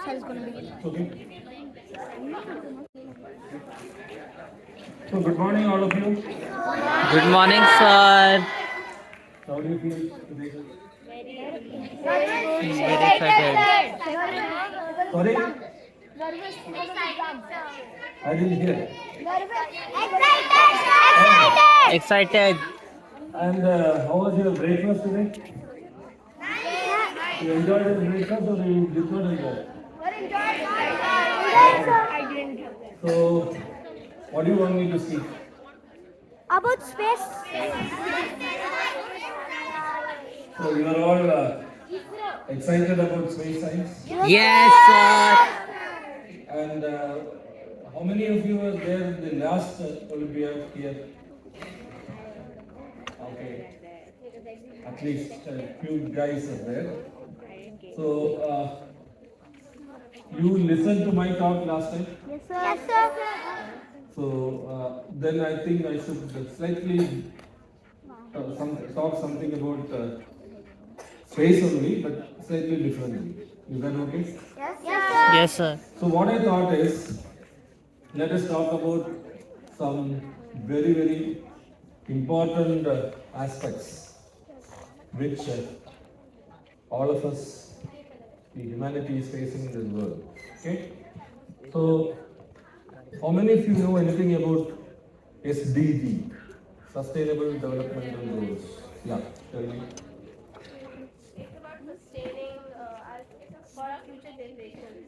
Okay. So good morning, all of you. Good morning, sir. How do you feel today? Very excited. Sorry, I didn't hear. Excited. And how was your breakfast today? You enjoyed your breakfast or you did not enjoy? So, what do you want me to speak? About space. So you are all excited about space science. Yes, sir. And how many of you were there in the last Olympiad here? Okay, at least a few guys are there. So you listened to my talk last time. Yes, sir. So then I think I should slightly talk something about space only, but slightly differently. Is that okay? Yes, sir. Yes, sir. So what I thought is, let us talk about some very important aspects which all of us, the humanity is facing in this world. Okay? So, how many of you know anything about SDG, Sustainable Development Goals? Yeah, tell me. It's about sustaining for our future generations.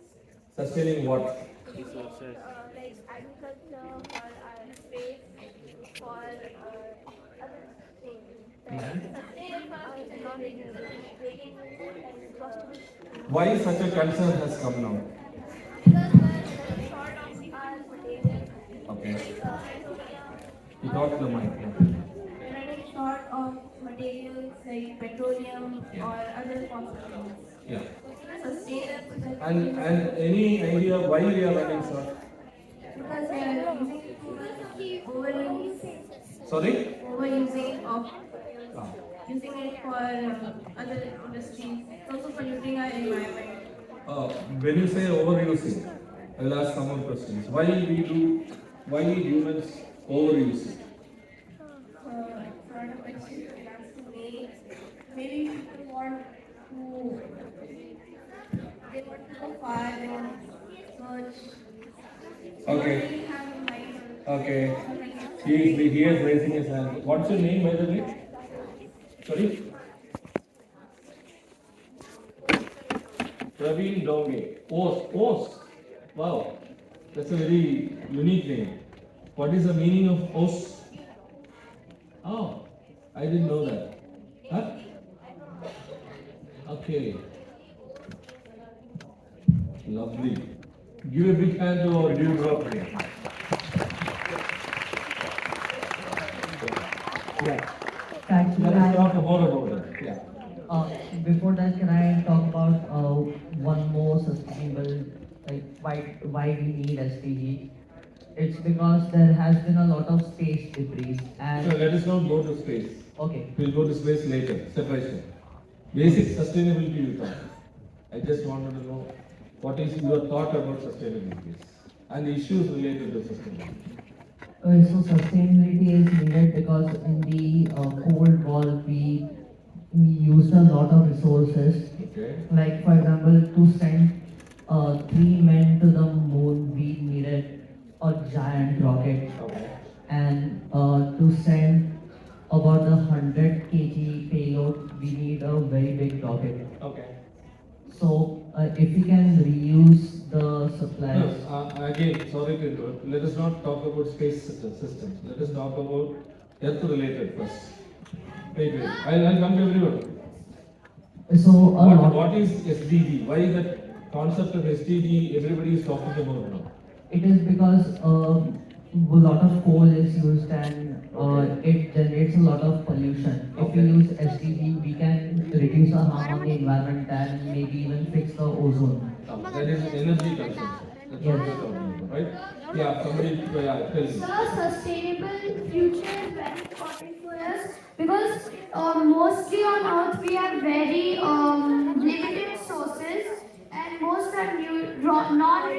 Sustaining what? Like agriculture, for our space, for other things. Sustain for our future generations. Why such a concern has come now? Because we're short of our materials. Okay. So, You talk to the mic. we're running short of materials like petroleum or other fossil fuels. Yeah. Sustain them so that And any idea why we are running short? because we are using too much overuse, Sorry? overusing of Ah. using it for other industries. It's also polluting our environment. When you say overusing, I'll ask some more questions. Why humans overuse it? Sort of question belongs to me. Maybe people want to, they want to go far, they want to search. They don't Okay. really have a mind. Okay. He is raising his hand. What's your name, by the way? Sorry? Praveen Donge. Os. Wow. That's a very unique name. What is the meaning of Os? Oh, I didn't know that. Huh? Okay. Lovely. Give a big hand to our new group. Yeah. Actually, Let us talk more about it. Yeah. before that, can I talk about one more sustainable, like why we need SDG? It's because there has been a lot of space debris, and So let us not go to space. okay, We'll go to space later, step by step. Basic sustainability you talk. I just wanted to know what is your thought about sustainability and the issues related to sustainability. so sustainability is needed because in the cold war we used a lot of resources. Okay. Like for example, to send 3 men to the moon, we needed a giant rocket, Okay. and to send about 100 kg payload, we need a very big rocket. Okay. So if we can reuse the No, supplies. again, sorry to interrupt. Let us not talk about space systems. Let us talk about Earth related first. Wait. I'll come to everyone. So a lot. What is SDG? Why is that concept of SDG everybody is talking about now? It is because a lot of coal is used, and it generates a lot of pollution. If we Okay. use SDG, we can reduce our harm on the environment and maybe even fix the ozone. That is energy consumption. That's what we are talking about, right? Yeah, somebody tell me. So, sustainable future is very important for us because mostly on Earth we have very limited sources and most are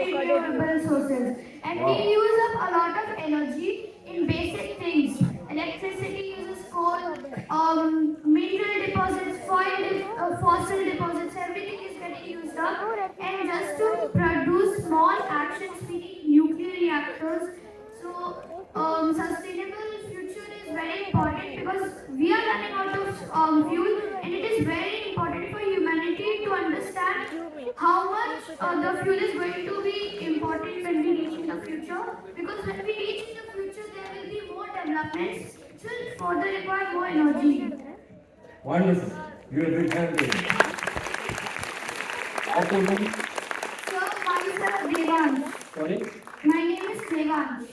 renewable sources. And Wow. we use up a lot of energy in basic things. Electricity uses coal, mineral deposits, fossil deposits, everything is getting used up. And just to produce small actions, we need nuclear reactors. So, sustainable future is very important because we are running out of fuel, and it is very important for humanity to understand how much the fuel is going to be important when we reach in the future. Because when we reach in the future, there will be more developments, which will further require more energy. Wonderful. You are a big hand to him. What's your name? So, myself, Devansh. Sorry? My name is Devansh.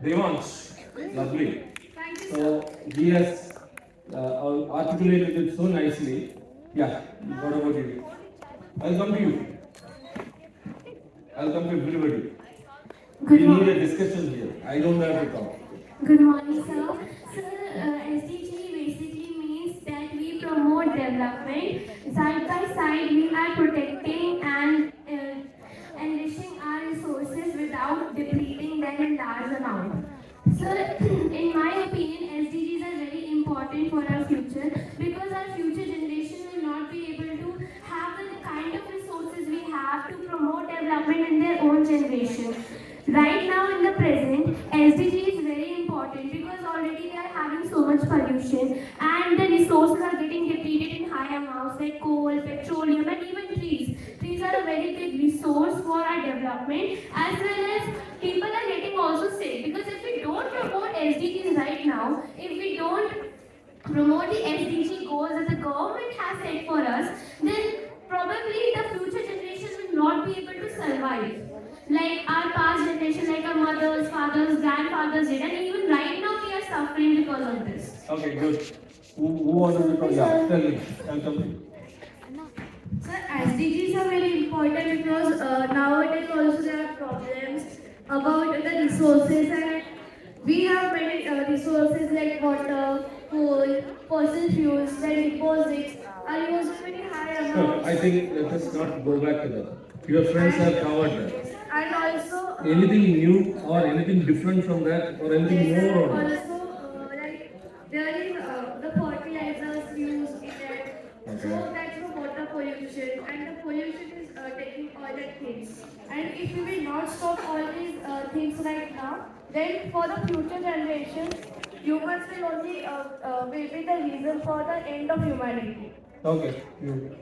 Devansh. Lovely. Thank you, sir. So he has articulated it so nicely. Yeah, what about you? I'll come to you. I'll come to everybody. Good We need morning. a discussion here. I don't have to talk. Good morning, sir. Sir, SDG basically means that we promote development. Side by side, we are protecting and enriching our resources without depleting them in large amount. Sir, in my opinion, SDGs are very important for our future because our future generation will not be able to have the kind of resources we have to promote development in their own generation. Right now, in the present, SDG is very important because already we are having so much pollution and the resources are getting depleted in high amounts like coal, petroleum, and even trees. Trees are a very big resource for our development, as well as people are getting also sick because if we don't promote SDGs right now, if we don't promote the SDG goals that the government has set for us, then probably the future generation will not be able to survive. Like our past generation, like our mothers, fathers, grandfathers did, and even right now we are suffering because of this. Okay, good. Who wanted to talk? Yeah, tell me. I'll come to you. Sir, SDGs are very important because nowadays also there are problems about the resources, and we have many resources like water, coal, fossil fuels, then deposits are used in very high No, amounts. I think let us not go back to that. Your friends have covered that. And also, Anything new or anything different from that or anything yes, more on and that? also like there is the fertilizers used in it. So Okay. that's the water pollution, and the pollution is taking all the things. And if we will not stop all these things right now, then for the future generations, humans will only will be the reason for the end of humanity. Okay. You.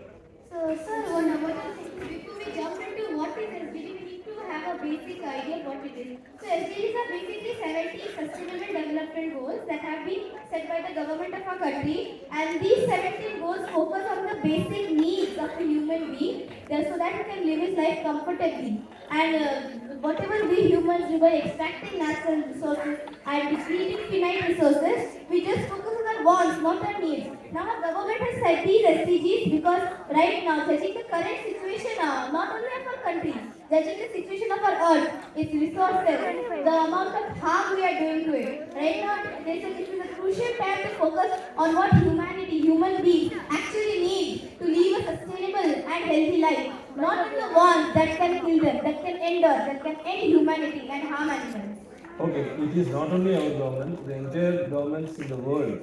So, sir, one more thing. Before we jump into what is SDG, we need to have a basic idea of what it is. So, SDGs are basically 70 sustainable development goals that have been set by the government of our country. And these 17 goals focus on the basic needs of a human being so that he can live his life comfortably. And whatever we humans do by extracting natural resources and depleting finite resources, we just focus on our wants, not our needs. Now, our government has set these SDGs because right now, judging the current situation, not only of our country, judging the situation of our earth, its resources, the amount of harm we are doing to it. Right now, this is a crucial time to focus on what humanity, human beings actually need to live a sustainable and healthy life. Not on the ones that can kill them, that can end us, that can end humanity and harm animals. Okay, it is not only our government, the entire governments in the world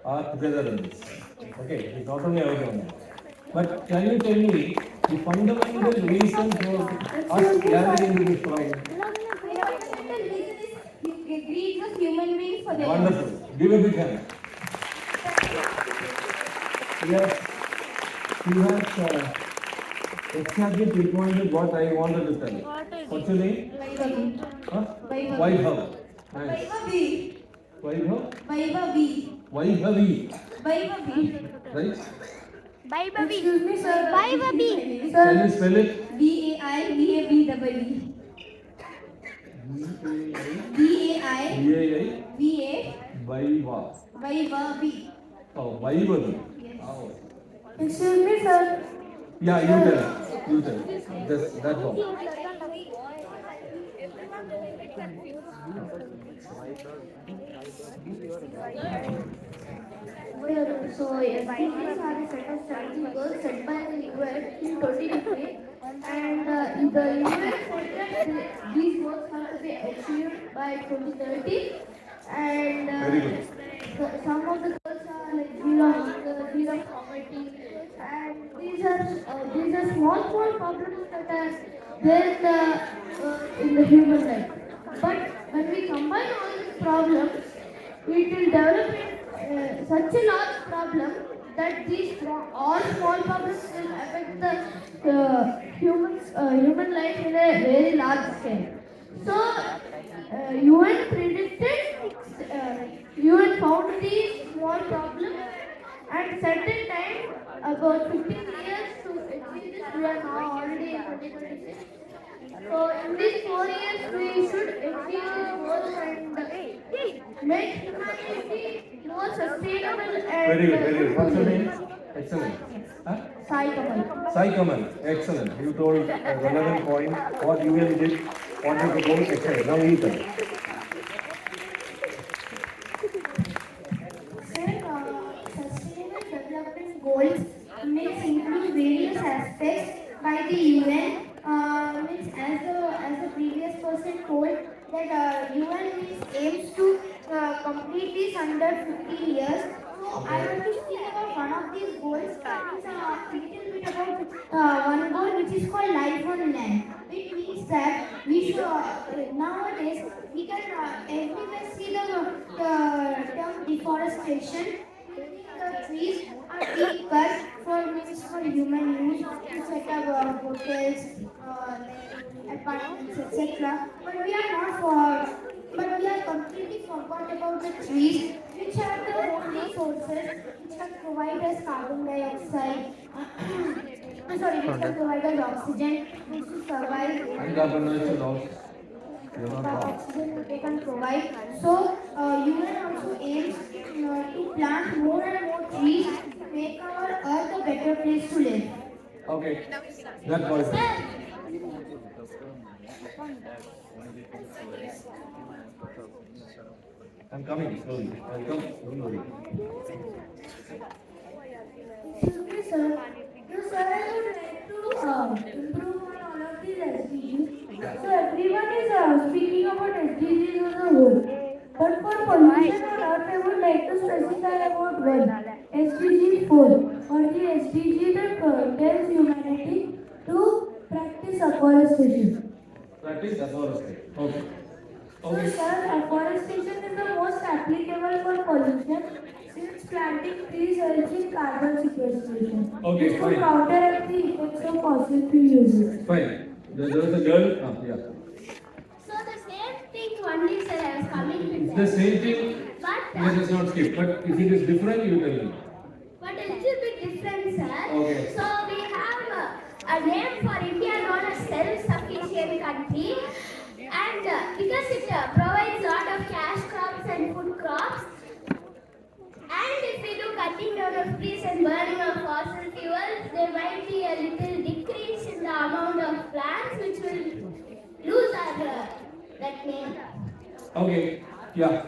are together in this. Okay, it's not only our government. But can you tell me the fundamental reason for us gathering this problem? Fundamental reason is greed of human beings for their Wonderful. Give a big hand. Yes, you have exactly pinpointed what I wanted to tell you. What's your name? Vaivavi. Huh? Vaivavi. Vaibhav. Nice. Vaivavi. Vaibhav? Vaivavi. Vaibhavi. Vaivavi. Right? Excuse me, sir. Vaivavi. Can you spell it? Vaivavi. V-A-I. V-A-I. Vaiva. Vaiva. Vaivavi. Oh, Vaivavi. Yes. Oh. Excuse me, sir. Yeah, you tell it. You tell it. That's all. So, SDGs are a set of 17 goals set by the UN in 2015, and the UN said that these goals have to be achieved by 2030, and Very good. some of the goals are like zero hunger, zero poverty, and these are small problems that are there in the human life. But when we combine all these problems, it will develop such a large problem that all small problems will affect the human life in a very large scale. So, UN predicted, UN found these small problems and set a time about 15 years to achieve this. We are now already in 2026. So in these 4 years, we should achieve this goal and make humanity more sustainable and Very good, very good. What's your name? Excellent. Huh? Sai Kamal. Sai Kamal, excellent. You told a relevant point. What you really did, wanted to go, excellent. Now you tell. Sustainable development goals means include various aspects by the UN. Means as the previous person told that UN aims to complete this under 15 years. So I want to speak about one of these goals. It's a little bit about one goal which is called life on land. It means that we should nowadays we can everywhere see the term deforestation. The trees are being cut for human use to set up hotels, apartments, etc. But we are completely forgot about the trees, which are the only sources which can provide us carbon dioxide. Which can provide us oxygen, which to survive. And carbon dioxide also. You're not The wrong. oxygen they can provide. So, UN also aims to plant more and more trees to make our earth a better place to live. Okay. That was it. I'm coming slowly. I'll come. Don't worry. Excuse me, sir. No, sir, I would like to improve on all of these SDGs. So everyone is speaking about SDGs as a whole. But for pollution on Earth, I would like to specify about one. SDG 4, or the SDG that tells humanity to practice afforestation. Practice afforestation. Okay. So, Okay. sir, afforestation is the most applicable for pollution since planting trees helps in carbon sequestration. Okay, This will fine. counteract the effects of fossil fuel usage. Fine. There was a girl. Yeah. So the same thing only, sir, I was coming to It's the same thing. But Let us not skip. But if it is different, you tell me. but a little bit different, sir. Okay. So we have a name for India known as self-sufficient country, and because it provides lot of cash crops and food crops, and if we do cutting down of trees and burning of fossil fuels, there might be a little decrease in the amount of plants, which will lose our that name. Okay. Yeah.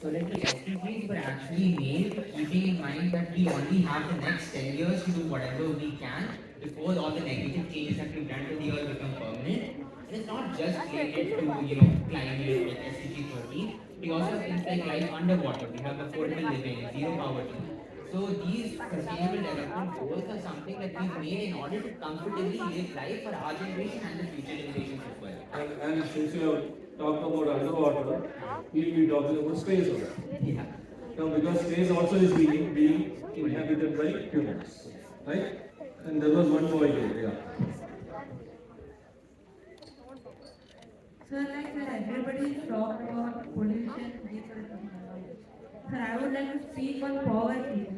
So like the SDGs were actually made keeping in mind that we only have the next 10 years to do whatever we can before all the negative changes that we've done to the earth become permanent. And it's not just related to, climate, like SDG 13. We also have things like life underwater. We have affordable living, zero poverty. So these sustainable development goals are something that we've made in order to comfortably live life for our generation and the future generations as well. And since you have talked about underwater, we'll be talking about space also. Yeah. Now, because space also is being inhabited by humans, right? And there was one more idea. Yeah. So like everybody talk about pollution, sir, I would like to speak on poverty.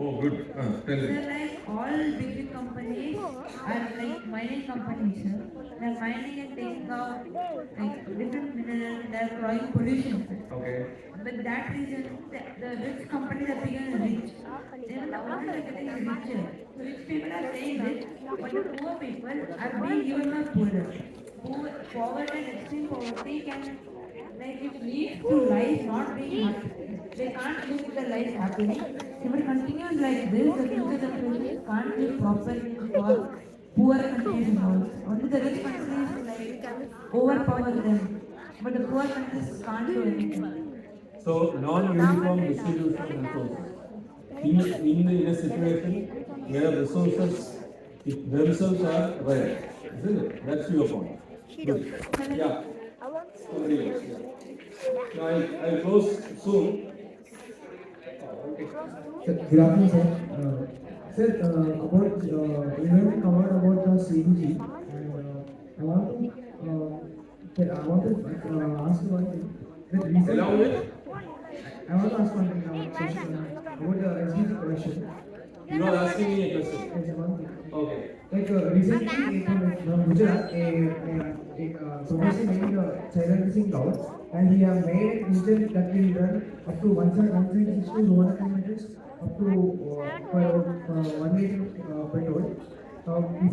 Oh, good. Tell Sir, me. like all big companies are like mining companies, sir. They're mining and taking out like different minerals, they're growing pollution, sir. Okay. But that reason, the rich companies are becoming rich. Even the owners are getting richer. So rich people are saying this, but the poor people are being even more poorer. Poverty and extreme poverty can it leads to life not being happy. They can't live their life happily. If it continues like this, the future generations can't live properly in God poor countries and all. Only the rich countries like overpower them, but the poor countries can't do anything. So non-uniform distribution of resources. In a situation where resources themselves are rare, isn't it? That's your point. Good. Yeah. Somebody else. Yeah. I'll close soon. Good afternoon, sir. Sir, about you have covered about the CBG, and I want to ask you one thing. With recent, Along with, I want to ask one thing about the SDG question. you are asking me a question. Yes, one thing. Okay. Like recently, from Gujarat, a professor made a child missing doubts, and he have made an incident that will run up to 176 to 200 kilometers, up to for 1 meter petrol. Will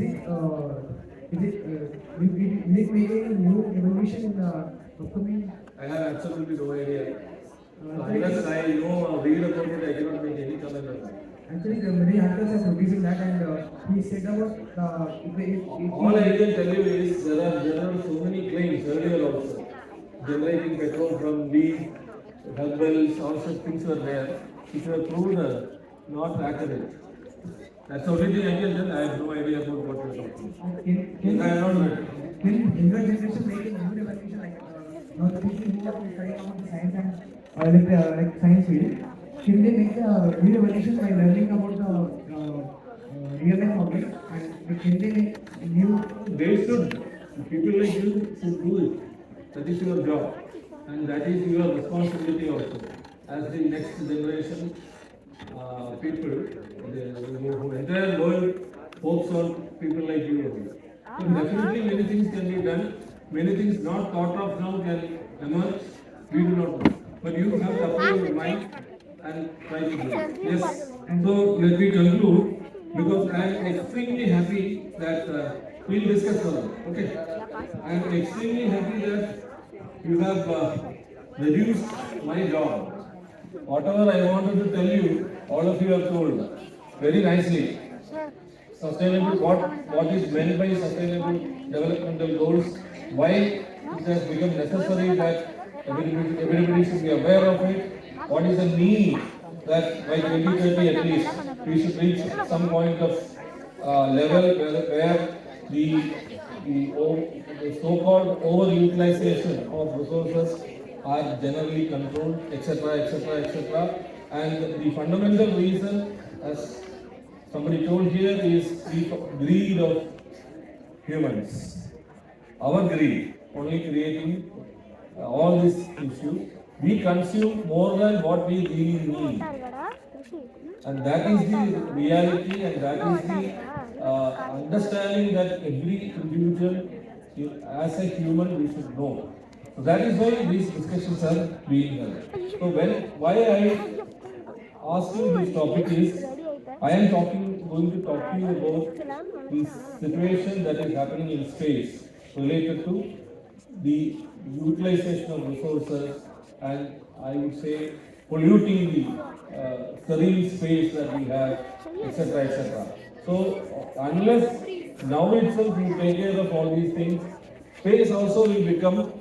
it make a new evolution in the upcoming? I have absolutely no idea. Unless I know or read about it, I cannot make any comment on that. Actually, the many actors are producing that, and he said about All I can tell you is there are so many claims earlier also. Generating petrol from these herbals, all such things were there, which were proven not accurate. That's the only thing I can tell. I have no idea about what you're talking about. I don't know. Can younger generation make a new revolution like now the people who are studying about the science and like science field? Can they make a new revolution by learning about the real life objects, and can they make new? They should. People like you should do it. That is your job, and that is your responsibility also. As the next generation people, the entire world hopes on people like you. So definitely many things can be done. Many things not thought of now can emerge. We do not know. But you have to apply your mind and try to do it. Yes. So let me conclude because I am extremely happy that we'll discuss further. Okay. I am extremely happy that you have reduced my job. Whatever I wanted to tell you, all of you have told very nicely. Sustainable, what is meant by sustainable developmental goals, why it has become necessary that everybody should be aware of it, what is the need that by 2030 at least we should reach some point of level where the so-called overutilization of resources are generally controlled, etc., etc., etc. And the fundamental reason, as somebody told here, is the greed of humans. Our greed, only creating all these issues. We consume more than what we really need. And that is the reality, and that is the understanding that every individual, as a human, we should know. So that is why these discussions are being held. So why I asked you this topic is, I am going to talk to you about this situation that is happening in space related to the utilization of resources and I would say polluting the serene space that we have, etc., etc. So unless now itself you take care of all these things, space also will become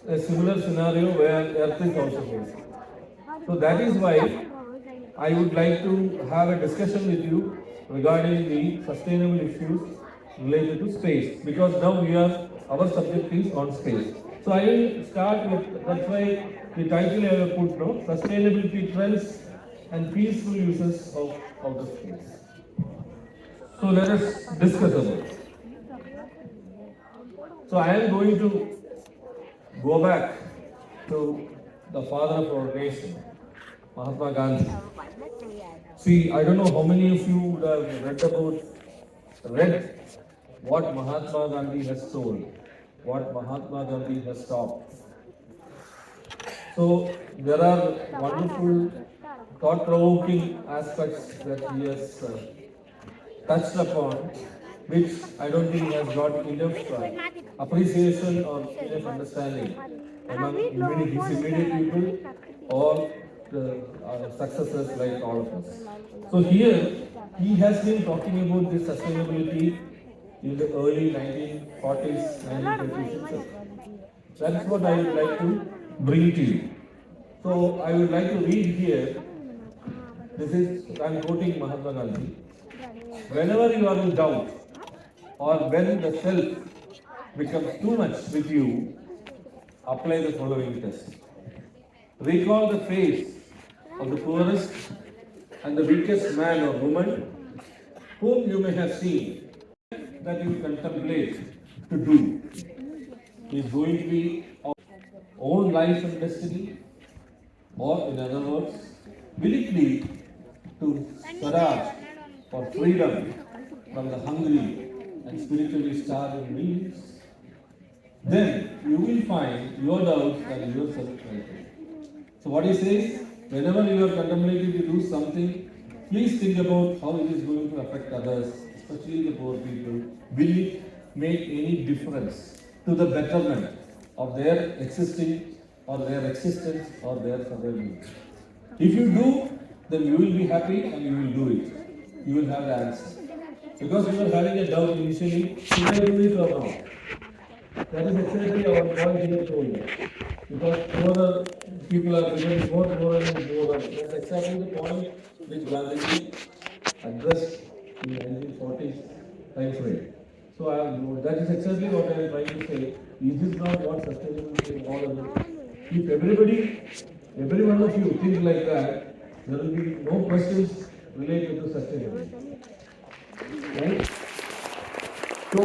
a similar scenario where Earth is also facing. So that is why I would like to have a discussion with you regarding the sustainable issues related to space, because now our subject is on space. So I will start with, that's why the title I have put now, Sustainability Trends and Peaceful Uses of Outer Space. So let us discuss about it. So I am going to go back to the father of our nation, Mahatma Gandhi. See, I don't know how many of you would have read what Mahatma Gandhi has told, what Mahatma Gandhi has taught. So there are wonderful, thought-provoking aspects that he has touched upon, which I don't think has got enough appreciation or enough understanding among his immediate people or the successors like all of us. So here he has been talking about this sustainability in the early 1940s, 1950s itself. That's what I would like to bring to you. So I would like to read here. This is, I am quoting Mahatma Gandhi. Whenever you are in doubt or when the self becomes too much with you, apply the following test. Recall the face of the poorest and the weakest man or woman whom you may have seen that you contemplate to do is going to be our own life and destiny, or in other words, will it lead to Swaraj for freedom from the hungry and spiritually starving millions? Then you will find your doubts and yourself right. So what he says, whenever you are contemplating to do something, please think about how it is going to affect others, especially the poor people. Will it make any difference to the betterment of their existing or their existence or their survival? If you do, then you will be happy and you will do it. You will have the answer. Because you are having a doubt initially, should I do it or not? That is exactly our point here told. Because poorer people are becoming more poorer and poorer. That's exactly the point which Gandhiji addressed in the 1940s time frame. So that is exactly what I am trying to say. Is this not what sustainability is all about? If every one of you think like that, there will be no questions related to sustainability. Right? So,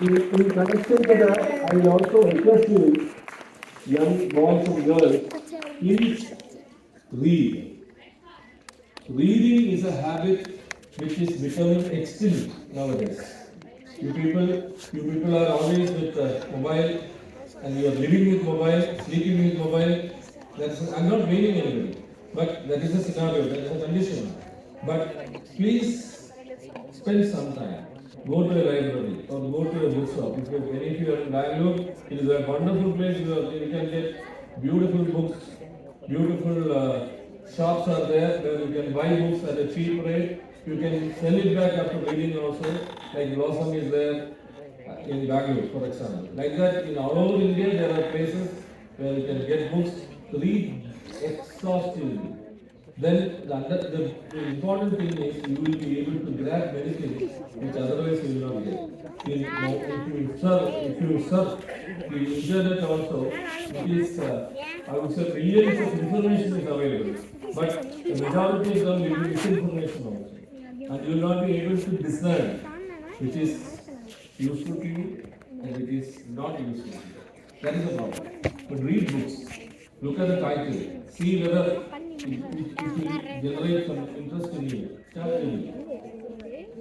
in connection to that, I will also request you, young boys and girls, please read. Reading is a habit which is becoming extinct nowadays. You people are always with mobile, and you are living with mobile, sleeping with mobile. I'm not blaming anybody, but that is a scenario, that is a condition. But please spend some time. Go to a library or go to a bookshop. If you are in Bangalore, it is a wonderful place. You can get beautiful books, beautiful shops are there where you can buy books at a cheap rate. You can sell it back after reading also. Like Blossom is there in Bangalore, for example. Like that, in all over India, there are places where you can get books, read exhaustively. Then the important thing is you will be able to grab many things which otherwise you will not get. If you surf the internet also, it is, I would say, millions of information is available. But the majority of them will be misinformation also. And you will not be able to discern which is useful to you and which is not useful to you. That is the problem. But read books. Look at the title. See whether it will generate some interest in you. Start reading.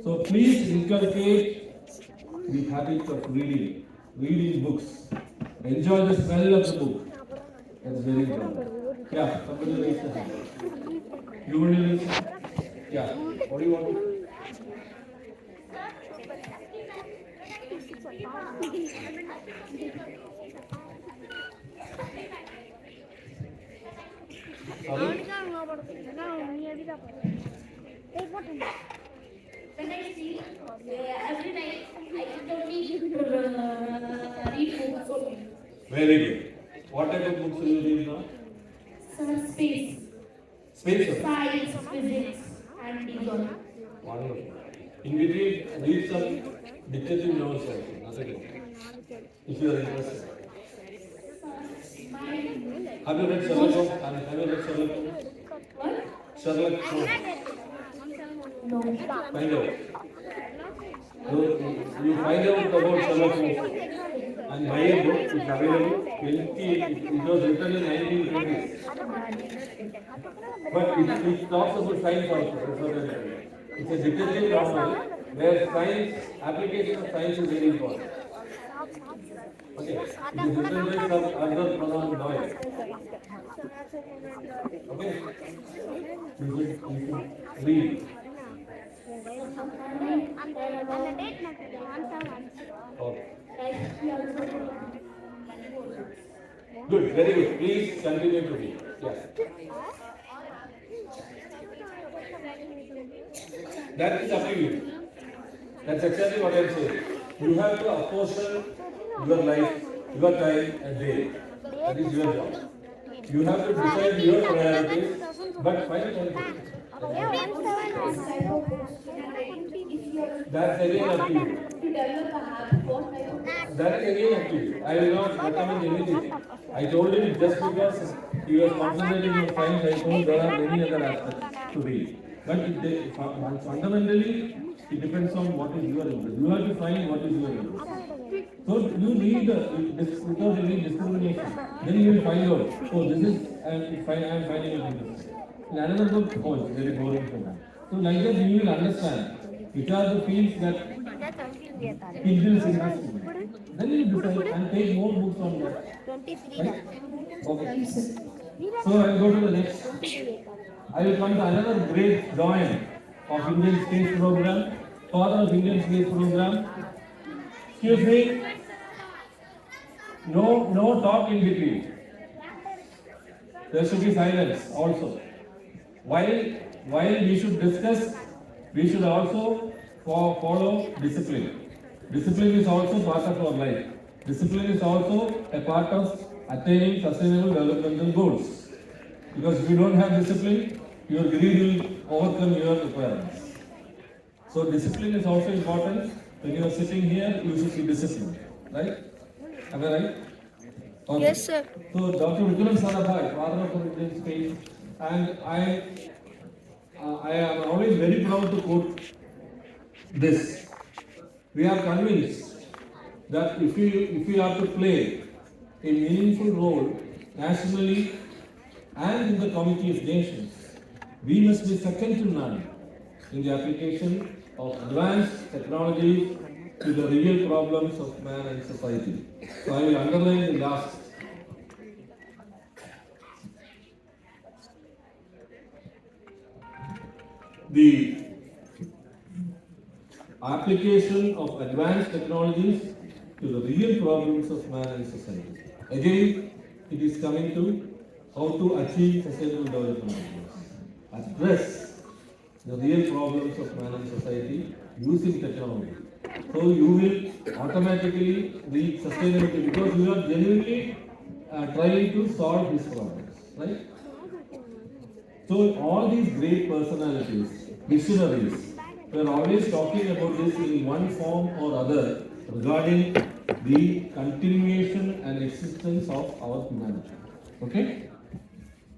So please inculcate the habit of reading books. Enjoy the smell of the book. That's very important. Yeah, somebody raise the hand. You want to raise the hand? Yeah. What do you want to do? Sorry? When I see every night, I don't need to read books only. Very good. What type of books will you read now? Some space, Space. science, physics, and these all. Wonderful. In between, read some detective novels also. Nothing else. If you are interested. Have you read Sherlock Holmes? Have you read Sherlock Holmes? What? Sherlock Holmes. No. Find out. You find out about Sherlock Holmes and buy a book. It's available. It was written in 1920s. But it talks about science also. It's a detective novel where science, application of science is very important. Okay. It is written by some other pronoun boy. Okay. You should read. Okay. Good, very good. Please continue to read. Yes. That is up to you. That's exactly what I'm saying. You have to apportion your life, your time a day. That is your job. You have to decide your priorities, but find time for it. What type of books, like if you are That's again up to you. to develop a habit, what type of books? That is again up to you. I will not recommend anything. I told him just because he was concentrating on science, I told there are many other aspects to read. But fundamentally, it depends on what is your interest. You have to find what is your interest. So you need because you need discrimination. Then you will find out. Oh, this is I am finding it interesting. In another book, oh, it's very boring for me. So like that you will understand which are the fields that Indians interest in. Then you decide and take more books on that. Right? Okay. So I will go to the next. I will come to another great doyen of Indian space program, father of Indian space program. Excuse me. No talk in between. There should be silence also. While we should discuss, we should also follow discipline. Discipline is also part of our life. Discipline is also a part of attaining sustainable developmental goals. Because if you don't have discipline, your greed will overcome your requirements. So discipline is also important. When you are sitting here, you should be disciplined. Right? Am I right? Okay. Yes, sir. So Dr. Vikram Sarabhai, father of Indian space, and I am always very proud to quote this. We are convinced that if we are to play a meaningful role nationally and in the community of nations, we must be second to none in the application of advanced technologies to the real problems of man and society. So I will underline the last. The application of advanced technologies to the real problems of man and society. Again, it is coming to how to achieve sustainable development goals. Address the real problems of man and society using technology. So you will automatically reach sustainability because you are genuinely trying to solve these problems, right? So all these great personalities, missionaries, were always talking about this in one form or other regarding the continuation and existence of our humanity. Okay?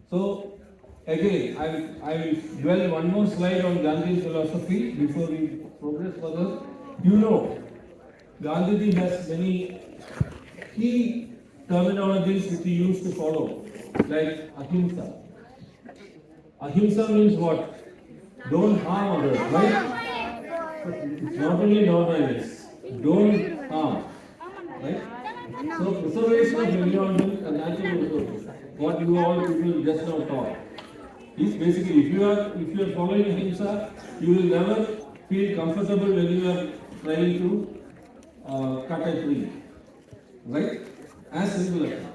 So again, I will dwell one more slide on Gandhi's philosophy before we progress further. You know, Gandhiji has many key terminologies which he used to follow, like ahimsa. Ahimsa means what? Don't harm others, right? It's not only non-violence. Don't harm, right? So preservation of environment and natural resources, what you all people just now taught, is basically if you are following ahimsa, you will never feel comfortable when you are trying to cut a tree, right? As simple as that.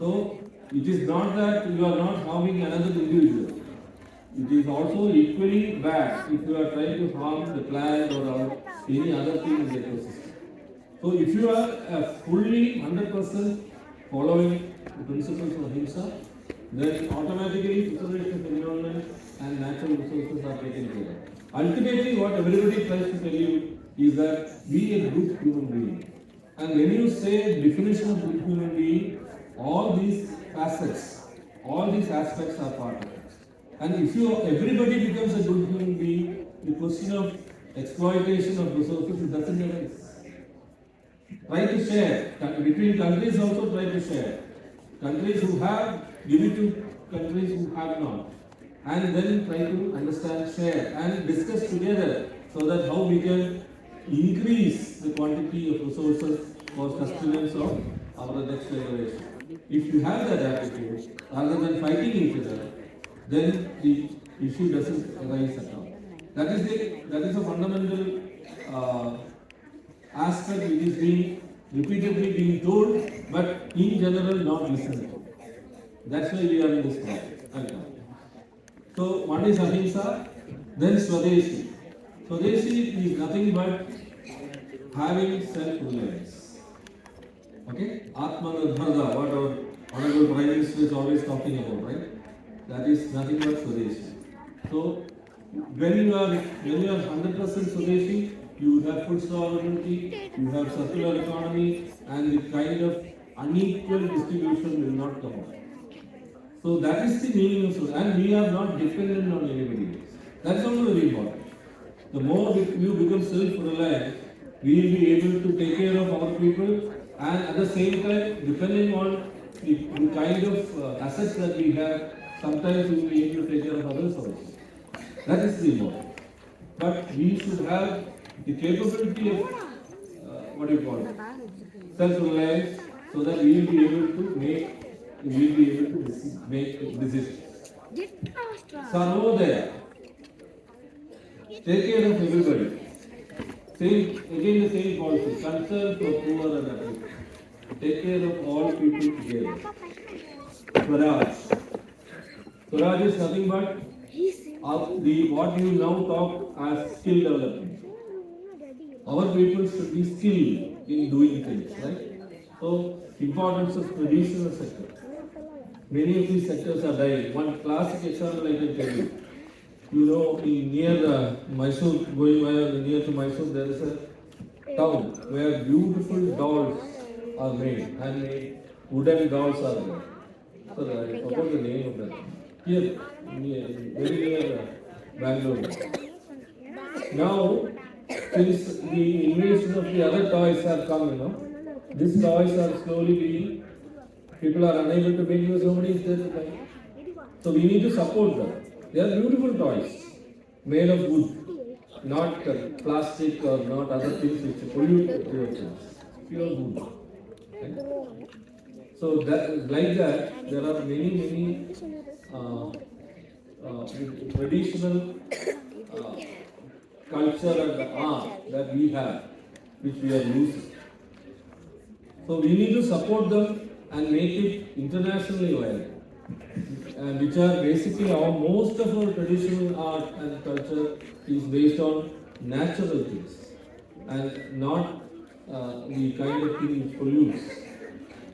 So it is not that you are not harming another individual. It is also equally bad if you are trying to harm the plant or any other thing in the ecosystem. So if you are fully 100% following the principles of ahimsa, then automatically preservation of environment and natural resources are taken care of. Ultimately, what everybody tries to tell you is that be a good human being. And when you say definition of good human being, all these aspects are part of it. And if everybody becomes a good human being, the question of exploitation of resources doesn't arise. Try to share. Between countries also try to share. Countries who have, give it to countries who have not. And then try to understand, share and discuss together so that how we can increase the quantity of resources for sustenance of our next generation. If you have that attitude, rather than fighting each other, then the issue doesn't arise at all. That is a fundamental aspect which is repeatedly being told, but in general not listened to. That's why we are in this problem. So one is ahimsa, then swadeshi. Swadeshi is nothing but having self-reliance. Okay? Atmanirbharta, what our Honorable Prime Minister is always talking about, right? That is nothing but Swadeshi. So, when you are 100% Swadeshi, you have food sovereignty, you have circular economy, and the kind of unequal distribution will not come out. So that is the meaning of Swadeshi, and we are not dependent on anybody else. That's also very important. The more you become self-reliant, we will be able to take care of our people, and at the same time, depending on the kind of assets that we have, sometimes we will be able to take care of others also. That is the important. But we should have the capability of what do you call it? Self-reliance, so that we will be able to make decisions. Sarvodaya. Take care of everybody. Same, again the same policy. Concern for poor and afflicted. Take care of all people together. Swaraj. Swaraj is nothing but what you now talk as skill development. Our people should be skilled in doing things, right? So, importance of traditional sector. Many of these sectors are dying. One classic example I can tell you. You know, near Mysore, near to Mysore, there is a town where beautiful dolls are made, handmade wooden dolls are there. So I forgot the name of that. Here, very near Bangalore. Now, since the invasion of the other toys have come, these toys are slowly being, people are unable to make use, nobody is there to buy. So we need to support them. They are beautiful toys, made of wood, not plastic or not other things which pollute your things. Pure wood. Okay? So that, like that, there are many uh, traditional uh, culture and art that we have, which we are losing. So we need to support them and make it internationally viable. And which are basically most of our traditional art and culture is based on natural things and not the kind of thing which pollutes.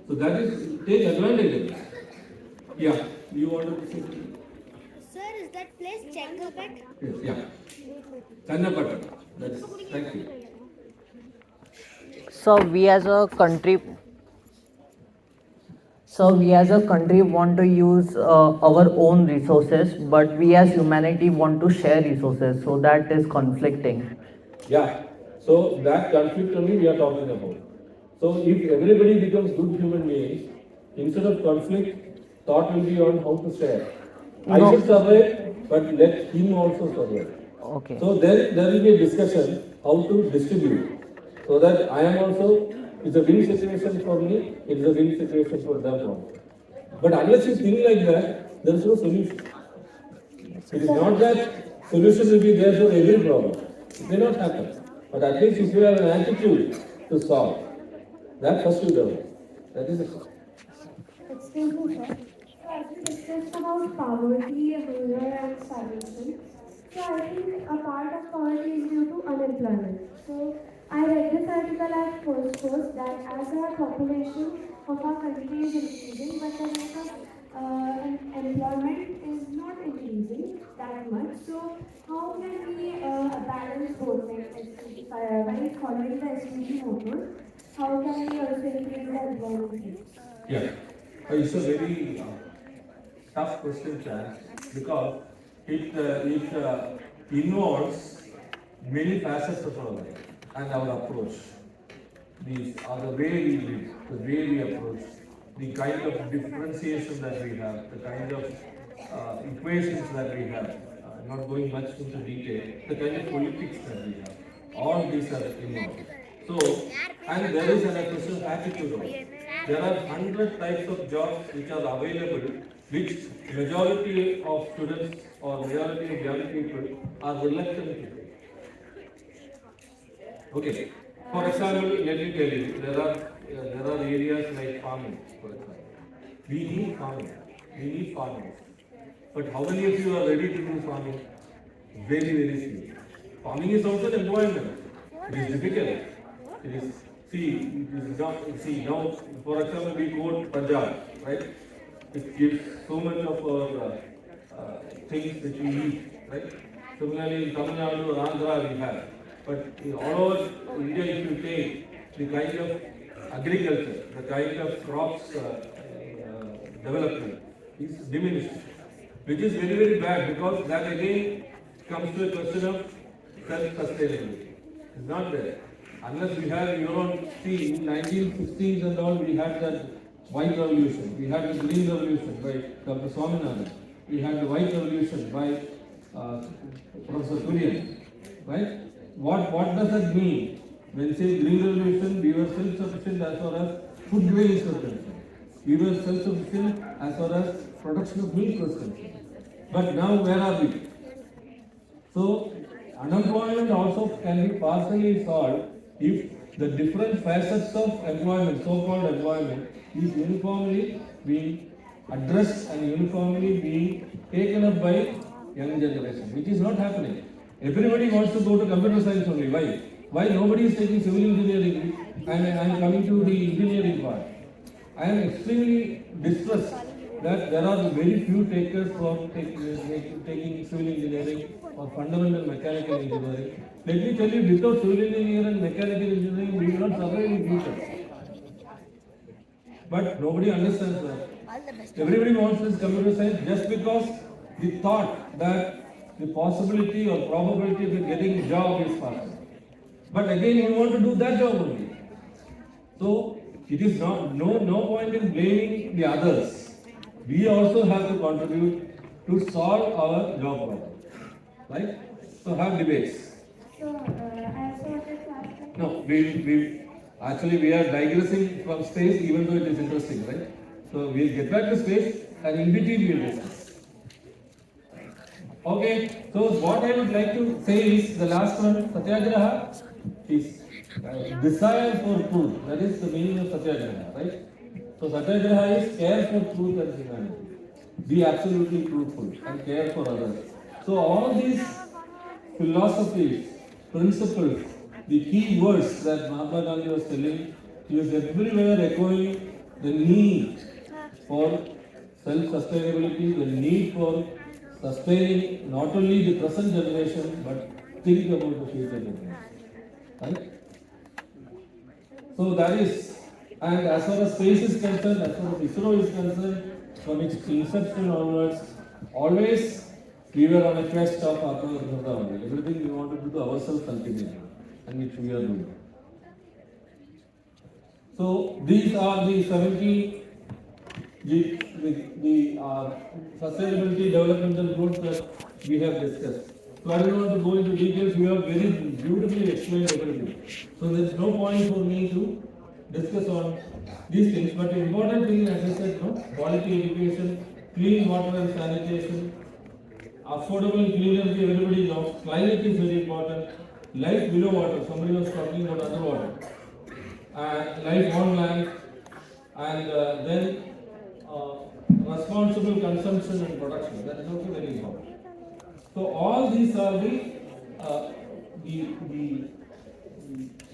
So that is, take advantage of it. Yeah, you wanted to say something? Sir, is that place Checkapet? Yes, yeah. Channapatna. That's, thank you. So we as a country, want to use our own resources, but we as humanity want to share resources. So that is conflicting. Yeah. So that conflict only we are talking about. So if everybody becomes good human beings, instead of conflict, thought will be on how to share. I No. should survive, but let him also survive. Okay. So then there will be a discussion how to distribute. So that I am also, it's a win situation for me, it's a win situation for them also. But unless you think like that, there is no solution. It is not that solution will be there for every problem. It may not happen. But at least if you have an attitude to solve, that first you develop. That is it. Excuse me, sir. So as we discussed about poverty, hunger and starvation, so I think a part of poverty is due to unemployment. So I read this article at first post that as our population of our country is increasing, but the rate of employment is not increasing that much. So how can we balance both, like by following the SDG motto? How can we also increase the employment rate? Yeah. It's a very tough question to answer because it involves many facets of our life and our approach. These are the way we live, the way we approach, the kind of differentiation that we have, the kind of equations that we have. Not going much into detail, the kind of politics that we have. All these are involved. So, and there is an question of attitude also. There are 100 types of jobs which are available, which majority of students or majority of young people are reluctant to take. Okay. For example, let me tell you, there are areas like farming, for example. We need farming. We need farmers. But how many of you are ready to do farming? Very few. Farming is also an employment. It is difficult. It is, see, it is not, see, now, for example, we quote Punjab, right? It gives so much of our things which we eat, right? Similarly, in Tamil Nadu or Andhra we have. But in all over India, if you take the kind of agriculture, the kind of crops development is diminished, which is very, very bad, because that again comes to a question of self-sustainability. It's not there. Unless we have your own, see, in 1960s and all, we had that white revolution, we had the green revolution by Dr. Swaminathan, we had the white revolution by Professor Kurian, right? What does that mean? When say green revolution, we were self-sufficient as far as food grain is concerned. We were self-sufficient as far as production of milk was concerned. But now where are we? So unemployment also can be partially solved if the different facets of employment, so-called employment, is uniformly being addressed and uniformly being taken up by young generation, which is not happening. Everybody wants to go to computer science only. Why? Why nobody is taking civil engineering? And I am coming to the engineering part. I am extremely distressed that there are very few takers for taking civil engineering or fundamental mechanical engineering. Let me tell you, without civil engineering and mechanical engineering, we will not survive in future. But nobody understands that. Everybody wants this computer science just because the thought that the possibility or probability of getting a job is faster. But again, you want to do that job only. So it is no point in blaming the others. We also have to contribute to solve our job problem. Right? So have debates. So, I also wanted to ask. No, we are digressing from space, even though it is interesting, right? So we'll get back to space, and in between we'll discuss. Okay, so what I would like to say is the last one, Satyagraha, is desire for truth. That is the meaning of Satyagraha, right? So Satyagraha is care for truth and humanity. Be absolutely truthful and care for others. So all these philosophies, principles, the key words that Mahatma Gandhi was telling, he was everywhere echoing the need for self-sustainability, the need for sustaining not only the present generation but think about the future generation. Right? So that is, and as far as space is concerned, as far as ISRO is concerned, from its inception onwards, always we were on a quest of Atmanirbharta only. Everything we wanted to do ourselves ultimately, and which we are doing. So these are the 70 sustainability developmental goals that we have discussed. So I don't want to go into details. We have very beautifully explained everything. So there is no point for me to discuss on these things. But the important thing, as I said, quality education, clean water and sanitation, affordable and clean energy, everybody knows. Climate is very important. Life below water, somebody was talking about underwater. Life on land, and then responsible consumption and production. That is also very important. So all these are the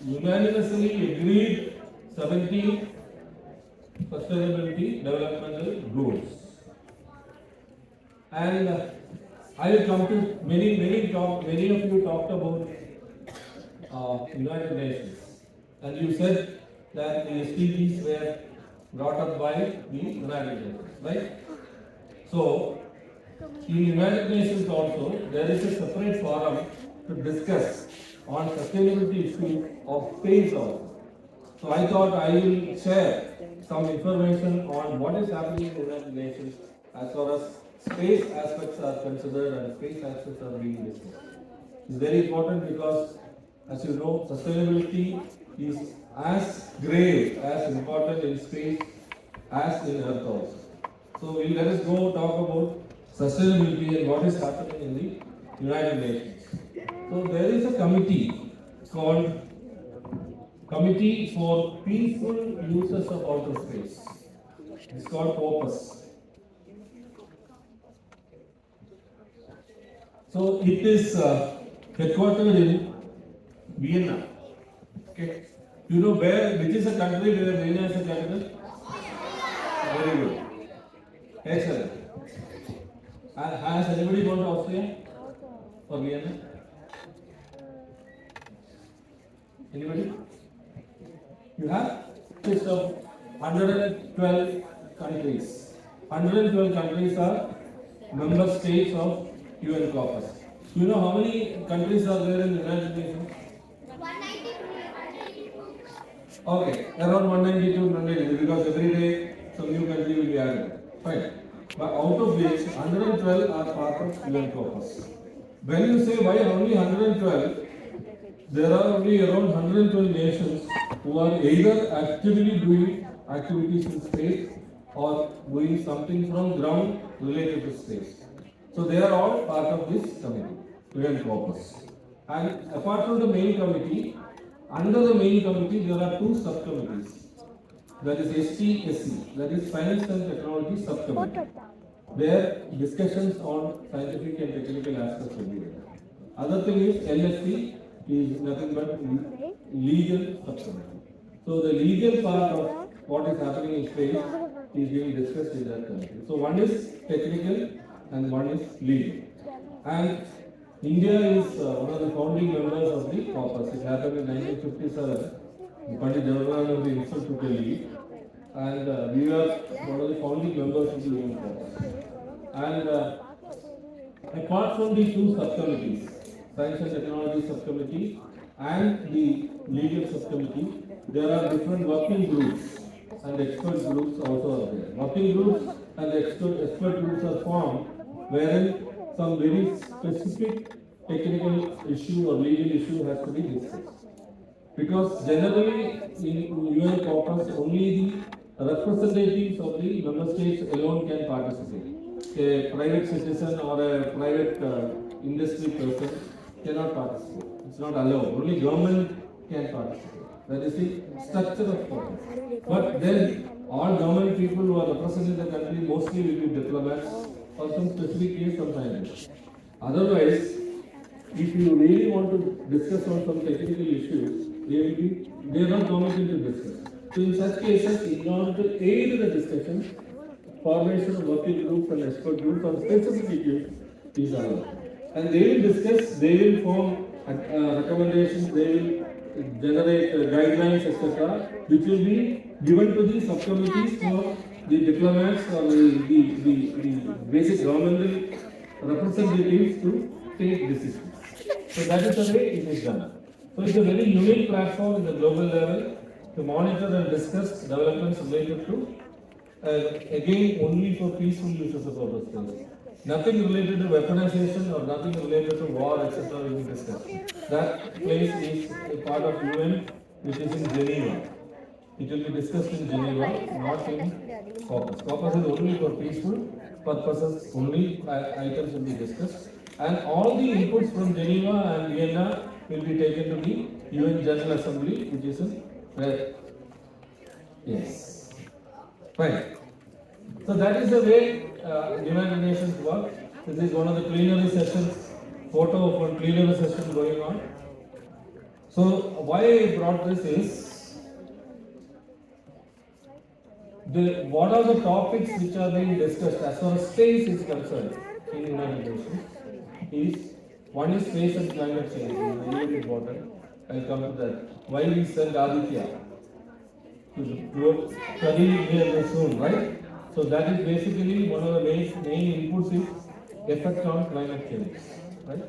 unanimously agreed 17 sustainability developmental goals. And I will come to many of you talked about United Nations, and you said that the SDGs were brought up by the United Nations, right? So in United Nations also there is a separate forum to discuss on sustainability issue of space also. So I thought I will share some information on what is happening in the United Nations as far as space aspects are considered and space aspects are being discussed. It's very important because, as you know, sustainability is as grave, as important in space as in Earth also. So let us go talk about sustainability and what is happening in the United Nations. So there is a committee called Committee for Peaceful Uses of Outer Space. It's called COPUS. So it is headquartered in Vienna. Okay. You know which is a country where Vienna is the capital? Very good. Excellent. Has anybody gone to Austria or Vienna? Anybody? You have list of 112 countries. 112 countries are member states of UN Corpus. You know how many countries are there in the United Nations? Okay, around 192, 193, because every day some new country will be added. Fine. But out of which 112 are part of UN Corpus. When you say why only 112, there are only around 112 nations who are either actively doing activities in space or doing something from ground related to space. So they are all part of this committee, UN Corpus. And apart from the main committee, under the main committee there are two subcommittees. That is IISC, that is Science and Technology Subcommittee, where discussions on scientific and technical aspects will be there. Other thing is LSC is nothing but legal subcommittee. So the legal part of what is happening in space is being discussed in that committee. So one is technical and one is legal. And India is one of the founding members of the Corpus. It happened in 1957. Pandit Jawaharlal Nehru himself took a lead, and we are one of the founding members of the UN Corpus. And apart from the two subcommittees, Science and Technology Subcommittee and the Legal Subcommittee, there are different working groups and expert groups also are there. Working groups and expert groups are formed wherein some very specific technical issue or legal issue has to be discussed. Because generally in UN Corpus only the representatives of the member states alone can participate. A private citizen or a private industry person cannot participate. It's not allowed. Only government can participate. That is the structure of Corpus. But then all government people who are representing the country mostly will be diplomats or some specific case, some scientists. Otherwise, if you really want to discuss on some technical issues, they are not permitted to discuss. So in such cases, in order to aid the discussion, formation of working groups and expert groups on specific issues is allowed. And they will discuss, they will form recommendations, they will generate guidelines, etc., which will be given to the subcommittees for the diplomats or the basic governmental representatives to take decisions. So that is the way it is done. So it's a very unique platform in the global level to monitor and discuss developments related to, again, only for peaceful uses of purpose. Nothing related to weaponization or nothing related to war, etc. will be discussed. That place is a part of UN, which is in Geneva. It will be discussed in Geneva, not in Corpus. Corpus is only for peaceful purposes, only items will be discussed. And all the inputs from Geneva and Vienna will be taken to the UN General Assembly, which is in where? Yes. Fine. So that is the way United Nations work. This is one of the plenary sessions, photo of one plenary session going on. So why I brought this is, what are the topics which are being discussed as far as space is concerned in the United Nations is, one is space and climate change, very important. I'll come to that. Why we send Aditya to study here soon, right? So that is basically one of the main inputs is effect on climate change, right?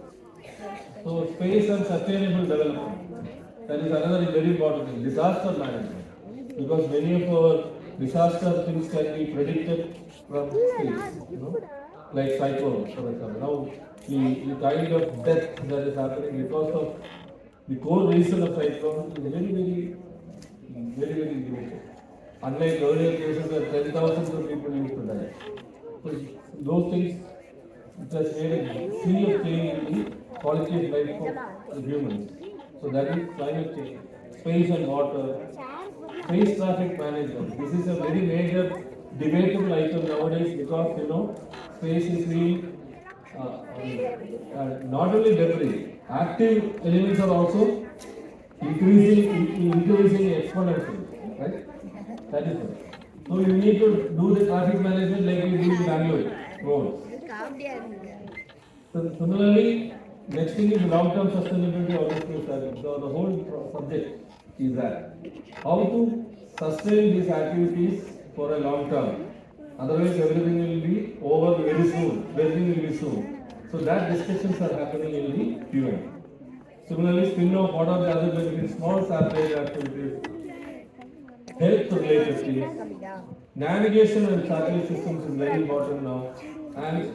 So space and sustainable development, that is another very important thing. Disaster management, because many of our disaster things can be predicted from space, like cyclones, for example. Now the kind of death that is happening because of the core reason of cyclones is very limited. Unlike earlier cases where 10,000 of people used to die. So those things, it has made a sea of change in the quality of life of humans. So that is climate change. Space and water, space traffic management. This is a very major debatable item nowadays because space is being not only debris, active elements are also increasing exponentially, right? That is it. So you need to do the traffic management like we do in Bangalore roads. So similarly, next thing is long-term sustainability of this new service. So the whole subject is that how to sustain these activities for a long term. Otherwise, everything will be over very soon. Everything will be soon. So that discussions are happening in the UN. Similarly, spin-off, what are the other benefits? Small satellite activities, health-related things. Navigation and satellite systems is very important now. And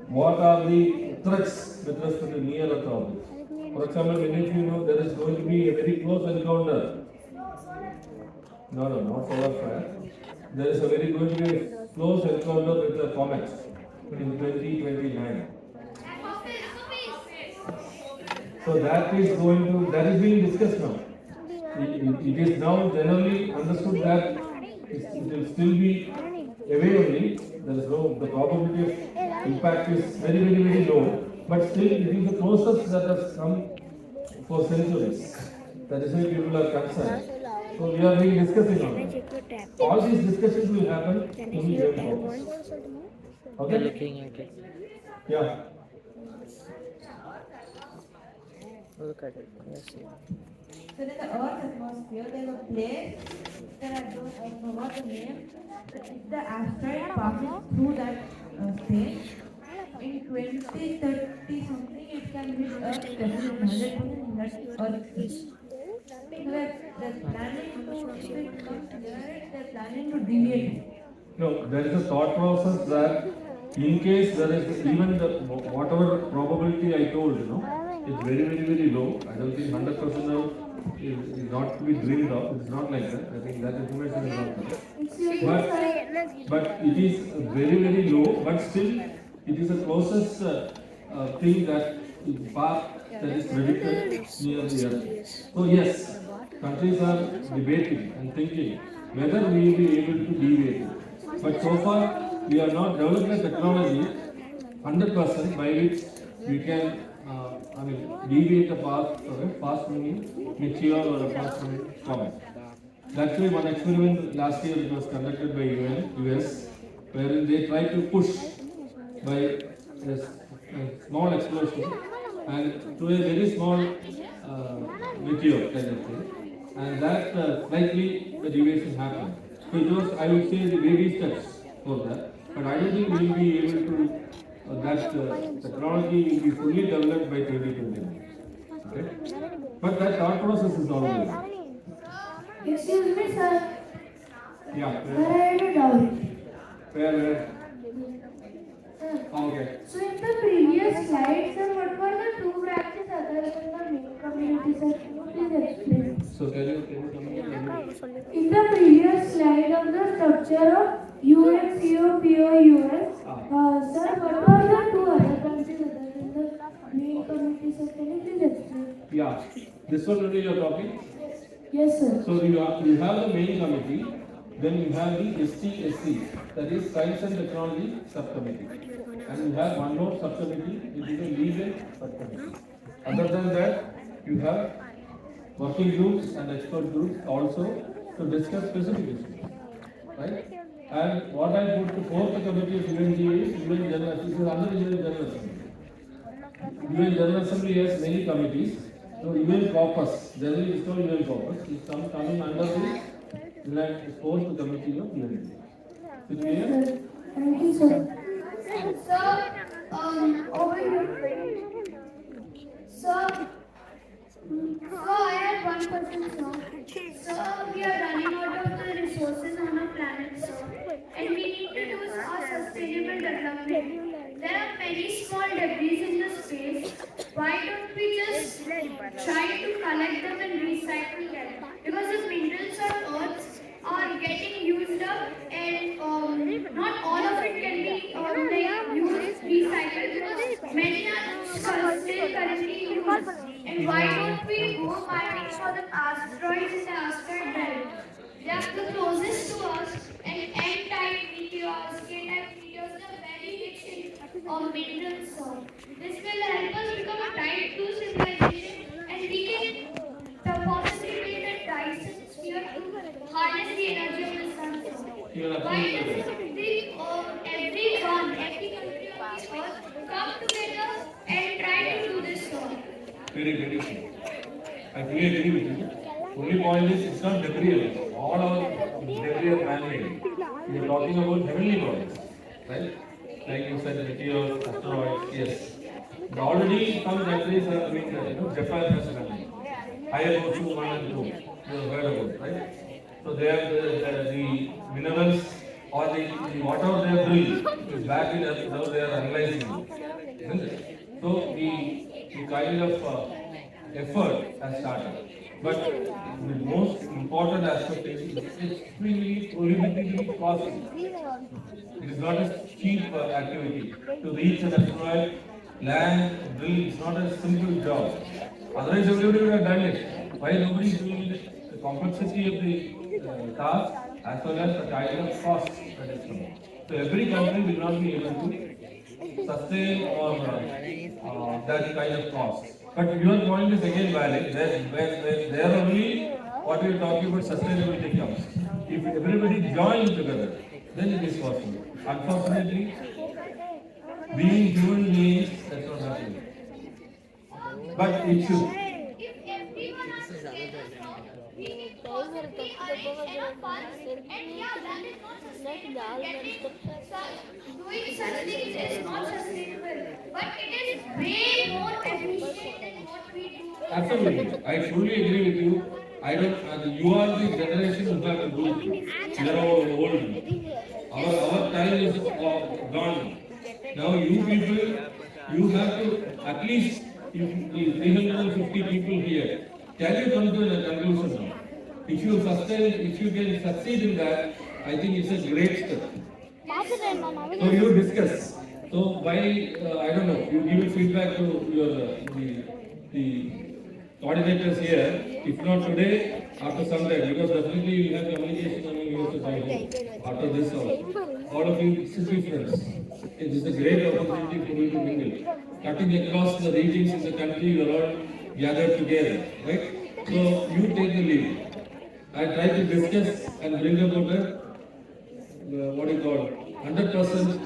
what are the threats with respect to near Earth orbit? For example, many of you know there is going to be a very close encounter. No, not solar flare. There is a very going to be a close encounter with the comet in 2029. So that is being discussed now. It is now generally understood that it will still be away only. There is no, the probability of impact is very low, but still it is the closest that has come for centuries. That is why people are concerned. So we are being discussing on that. All these discussions will happen in the going forward. Okay? Looking at it. Yeah. Look at it. Yes. So in the Earth's atmosphere, there's a place that I forgot the name. But if the asteroid passes through that space, in 2030 something, it can hit Earth definitely 100% in that Earth. So they're planning to, if it comes near it, they're planning to deviate. No, there is a thought process that in case there is even the whatever probability I told, it's very low. I don't think 100% is not to be dreamed of. It's not like that. I think that information is not there. But it is very low. But still, it is the closest thing that path that is predicted near the Earth. So yes, countries are debating and thinking whether we will be able to deviate it. But so far, we have not developed a technology 100% by which we can, deviate a path for a fast-moving meteor or a fast-moving comet. That's why one experiment last year it was conducted by US, wherein they tried to push by a small explosion and to a very small meteor kind of thing, and that slightly the deviation happened. So it was, I would say, the baby steps for that. But I don't think we will be able to, that technology will be fully developed by 2029. Okay? But that thought process is always there. Excuse me, sir. Yeah. Where I had a doubt. Where? Okay. So in the previous slide, sir, what were the two branches other than the main community, sir? Can you please explain? So can you come again? In the previous slide of the structure of UNCOPOUS, sir, what were the two other branches other than the main community, sir? Can you please explain? Yeah. This one only you are talking? Yes, sir. So you have the main committee, then you have the STSC, that is Science and Technology Subcommittee. And you have one more subcommittee, which is a legal subcommittee. Other than that, you have working groups and expert groups also to discuss specific issues. Right? And what I put to fourth committee of UNGA is UN General Assembly. This is under UN General Assembly. UN General Assembly has many committees. So UN caucus, generally it's called UN caucus, is coming under the fourth committee of UNGA. Is it clear? Thank you, sir. Sir, over here. Sir, I had one question, sir. Sir, we are running out of the resources on our planet, sir, and we need to do our sustainable development. There are many small debris in the space. Why don't we just try to collect them and recycle them? Because the minerals on Earth are getting used up, and not all of it can be used, recycled, because many are still currently used. And why don't we go mining for the asteroids in the asteroid belt? They are the closest to us, and M-type meteors, K-type meteors. produce a very rich minerals. This will help us become a type 2 civilization, and we can possibly build a Dyson sphere to harness the energy of the sun. You are Why absolutely doesn't right. every country on the earth come together and try to do this? Very, very true. I fully agree with you. Only point is it's not debris. All our debris are man-made. We are talking about heavenly bodies, right? Like you said, meteors, asteroids, yes. And already some countries are doing that. Japan has done it. IISC 1 and 2. You have heard about it, right? So they have the minerals or the whatever they have drilled is back in earth. Now they are analyzing it. Isn't it? So the kind of effort has started. But the most important aspect is it's extremely prohibitively costly. It is not a cheap activity. To reach an asteroid, land, drill, it's not a simple job. Otherwise, everybody would have done it. Why nobody is doing it? The complexity of the task as well as the kind of cost that is coming. So every country will not be able to sustain or that kind of cost. But your point is again valid. When there only what we are talking about sustainability comes. If everybody joins together, then it is possible. Unfortunately, being human beings, that's not happening. But it should. If everyone has to get us now, we need possibly arrange enough funds, and yeah, that is not sustainable. Doing such things is not sustainable, but it is way more efficient than what we do. Absolutely, I fully agree with you. I don't. You are the generation who have to do it. You are old. Our time is gone. Now you people, you have to at least if 350 people here. Can you come to a conclusion now? If you can succeed in that, I think it's a great step. So you discuss. So by I don't know, you give feedback to your the coordinators here. If not today, after some time, because definitely you have communication among you to after this also. All of you should be friends. It is a great opportunity for you to mingle. Cutting across the regions in the country, you are all gathered together, right? So you take the lead. I try to discuss and bring about a what do you call 100%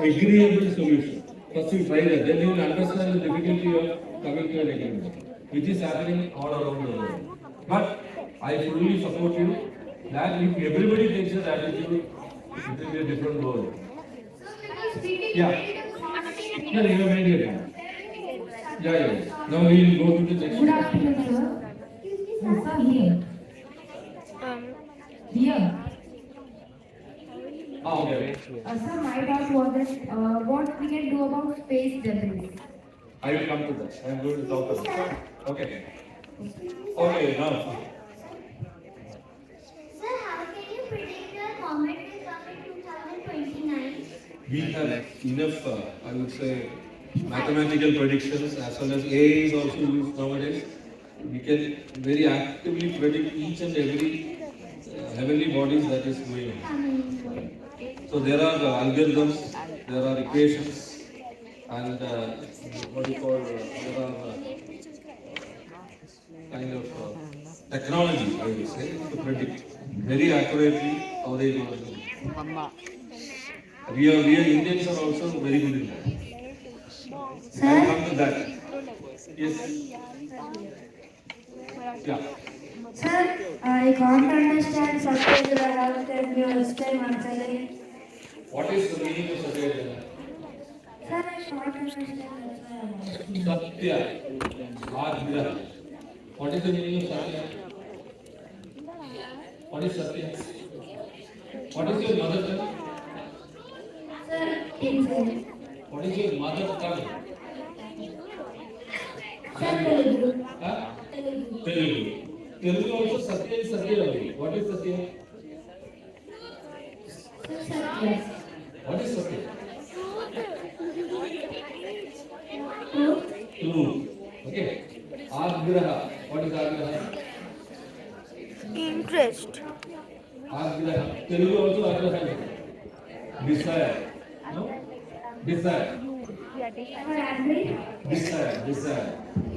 agreeable solution. First you try that, then you will understand the difficulty of coming to an agreement, which is happening all around the world. But I fully support you that if everybody takes that attitude, it will be a different world. Yeah. No, you have made it. Yeah. Now we will go to the next. Good afternoon, sir. Yes, sir, here. Here. Okay. Sir, my doubt was that what we can do about space debris. I will come to that. I am going to talk about that. Okay. Okay, now. Sir, how can you predict the comet will come in 2029? We have enough, I would say, mathematical predictions as well as AI is also used nowadays. We can very actively predict each and every heavenly bodies that is going on. So there are algorithms, there are equations, and what do you call, there are kind of technology, I would say, to predict very accurately how they go. We are Indians are also very good in that. I'll come to that. Yes. Yeah. Sir, I can't understand something that I will tell you explain once again. What is the meaning of Satya? Sir, I can't understand that's why I'm asking. Satya. Agra. What is the meaning of Satya? What is Satya? What is your mother tongue? Sir, Telugu. What is your mother tongue? Sir, Telugu. Huh? Telugu. Telugu. Telugu also Satya is Satya only. What is Satya? Sir, Satya. What is Satya? Truth. True. Okay. Agraha. What is Agraha? Interest. Agraha. Telugu also Agraha. Desire. No? Desire. Desire. Desire.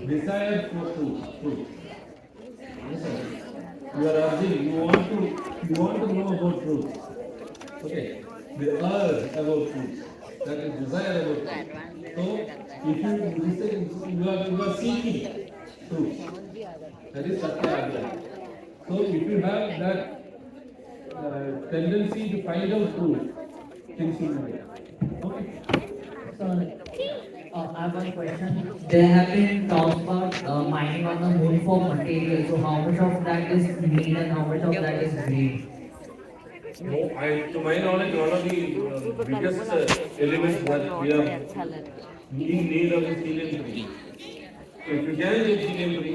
Desire for truth. Yes, sir. You are asking, you want to know about truth. Okay. The urge about truth. That is desire about truth. So, if you are seeking truth. That is Satya. So, if you have that tendency to find out truth, things will be better. Okay. So, I have one question. There have been talks about mining on the moon for material. So, how much of that is need and how much of that is greed? No, to my knowledge, one of the biggest elements that we are in need of is helium-3. So if you can get helium-3,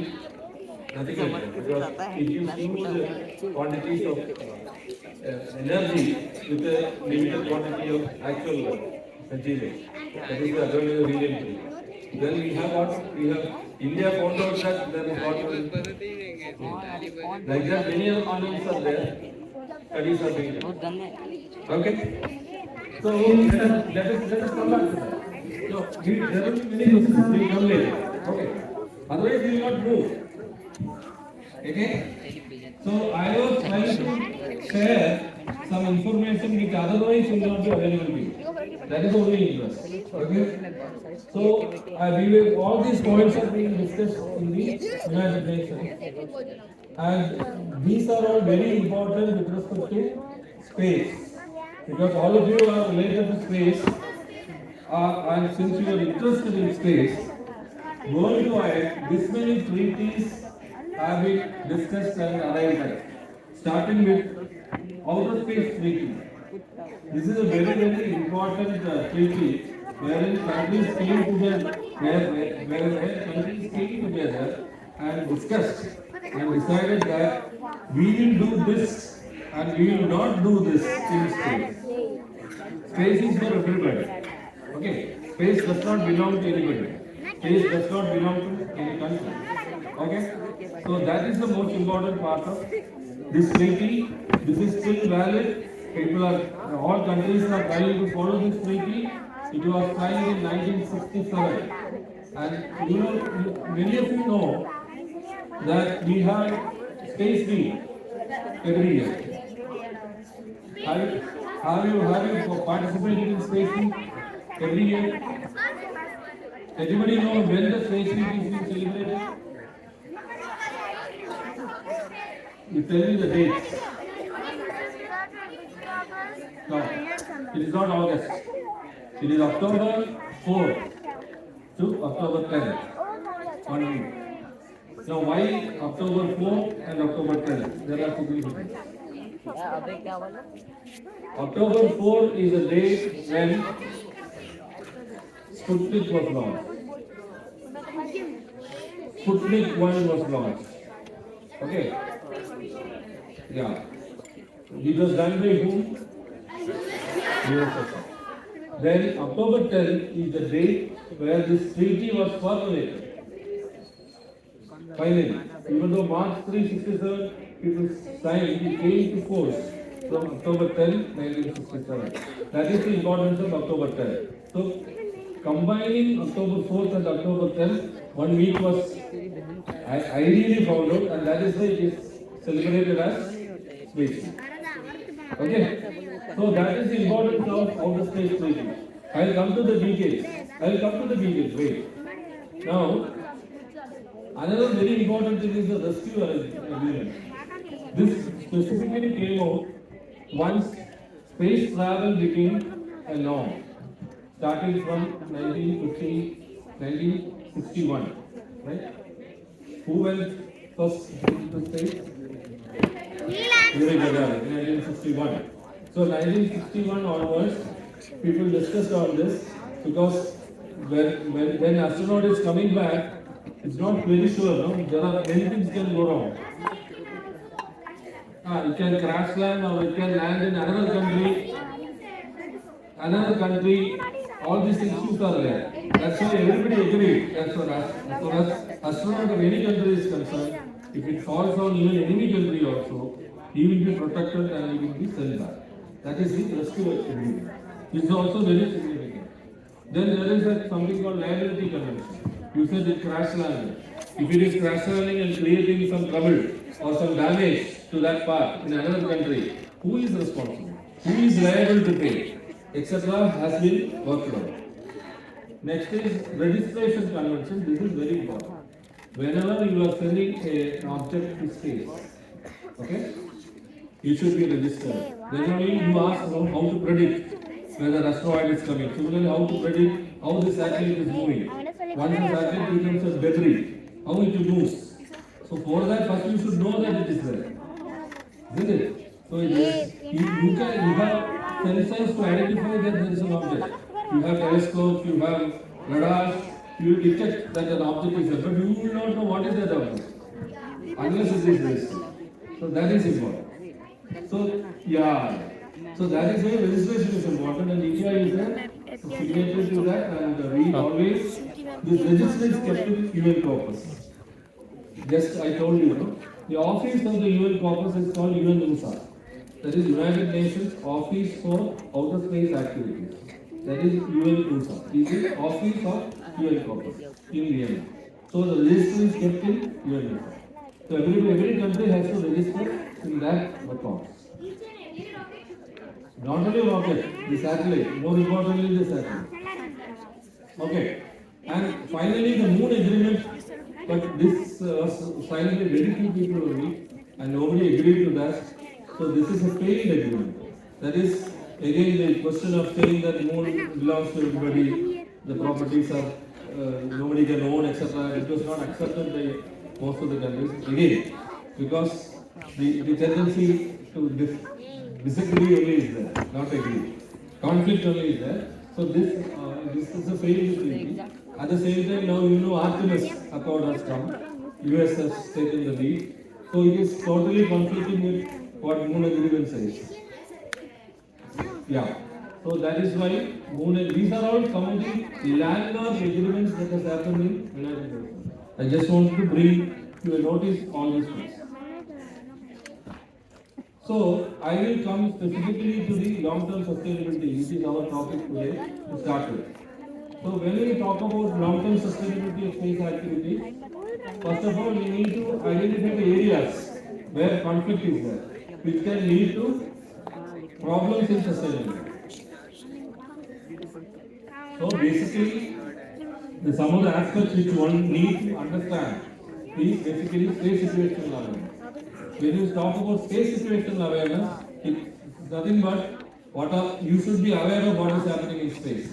nothing like that. Because if you use quantities of energy with a limited quantity of actual material, that is the advantage of helium-3. Then we have what? We have India found out that there is what like that many other elements are there. Studies are being done. Okay? So let us come back to that. So there will be many questions. We come later. Okay. Otherwise we will not move. Okay? So I was trying to share some information which otherwise will not be available to you. That is only interest. Okay? So all these points are being discussed in the United Nations. And these are all very important with respect to space. Because all of you are related to space, and since you are interested in space, worldwide, this many treaties have been discussed and arrived at. Starting with Outer Space Treaty. This is a very important treaty wherein countries came together, where countries came together and discussed and decided that we will do this and we will not do this in space. Space is for everybody. Okay? Space does not belong to anybody. Space does not belong to any country. Okay? So that is the most important part of this treaty. This is still valid. All countries are trying to follow this treaty. It was signed in 1967. And many of you know that we have Space Week every year. Have you participated in Space Week every year? Anybody know when the Space Week is being celebrated? You tell me the dates. No, it is not August. It is October 4th to October 10th. 1 week. Now, why October 4th and October 10th? There are significance. October 4 is a day when Sputnik was launched. Sputnik 1 was launched. Okay? Yeah. It was done by whom? USSR. Then October 10th is the date where this treaty was formulated. Finally, even though March 367 people signed, it came to force from October 10, 1967. That is the importance of October 10. So, combining October 4th and October 10th, 1 week was ideally found out, and that is why it is celebrated as Space Week. Okay? So that is the importance of outer space treaty. I will come to the details. Wait. Now, another very important thing is the rescue agreement. This specifically came out once space travel became a norm, starting from 1961. Right? Who went first into space? Yuri Gagarin in 1961. So 1961 onwards, people discussed on this because when astronaut is coming back, it's not very sure. No, there are many things can go wrong. It can crash land or it can land in another country. All these issues are there. That's why everybody agreed. That's for us. As far as astronaut of any country is concerned, if it falls on even enemy country also, he will be protected and he will be sent back. That is the rescue agreement. This is also very significant. Then there is something called liability convention. You said it crash landing. If it is crash landing and creating some trouble or some damage to that part in another country, who is responsible? Who is liable to pay? Etc. has been worked out. Next is registration convention. This is very important. Whenever you are sending an object to space, okay, it should be registered. Then only you ask how to predict whether asteroid is coming. Similarly, how to predict how this satellite is moving. Once the satellite becomes a debris, how it moves. So for that, first you should know that it is there. Isn't it? So it is, you have sensors to identify that there is an object. You have telescopes, you have radars, you will detect that an object is there, but you will not know what is that object unless it is registered. So that is important. So yeah, so that is why registration is important, and India is a signatory to that, and we always this register is kept in UN corpus. Just I told you, no? The office of the UN corpus is called UNUSA. That is United Nations Office for Outer Space Activities. That is UNUSA. It is the office of UN corpus in Vienna. So the register is kept in UNUSA. So every country has to register in that record. Not only rocket, the satellite, more importantly the satellite. Okay. And finally the moon agreement, but this was signed by very few people only, and nobody agreed to that. So this is a failed agreement. That is again the question of saying that moon belongs to everybody, the properties are nobody can own, etc. It was not accepted by most of the countries. Again, because the tendency to disagree only is there, not agree. Conflict only is there. So this is a failed treaty. At the same time, now you know Artemis Accord has come. US has taken the lead. So it is totally conflicting with what Moon Agreement says. Yeah. So that is why these are all some of the landmark agreements that has happened in United Nations. I just want to bring to a notice all these things. So I will come specifically to the long-term sustainability, which is our topic today to start with. So when we talk about long-term sustainability of space activity, first of all we need to identify the areas where conflict is there, which can lead to problems in sustainability. So basically, some of the aspects which one needs to understand is basically space situational awareness. When you talk about space situational awareness, it's nothing but you should be aware of what is happening in space.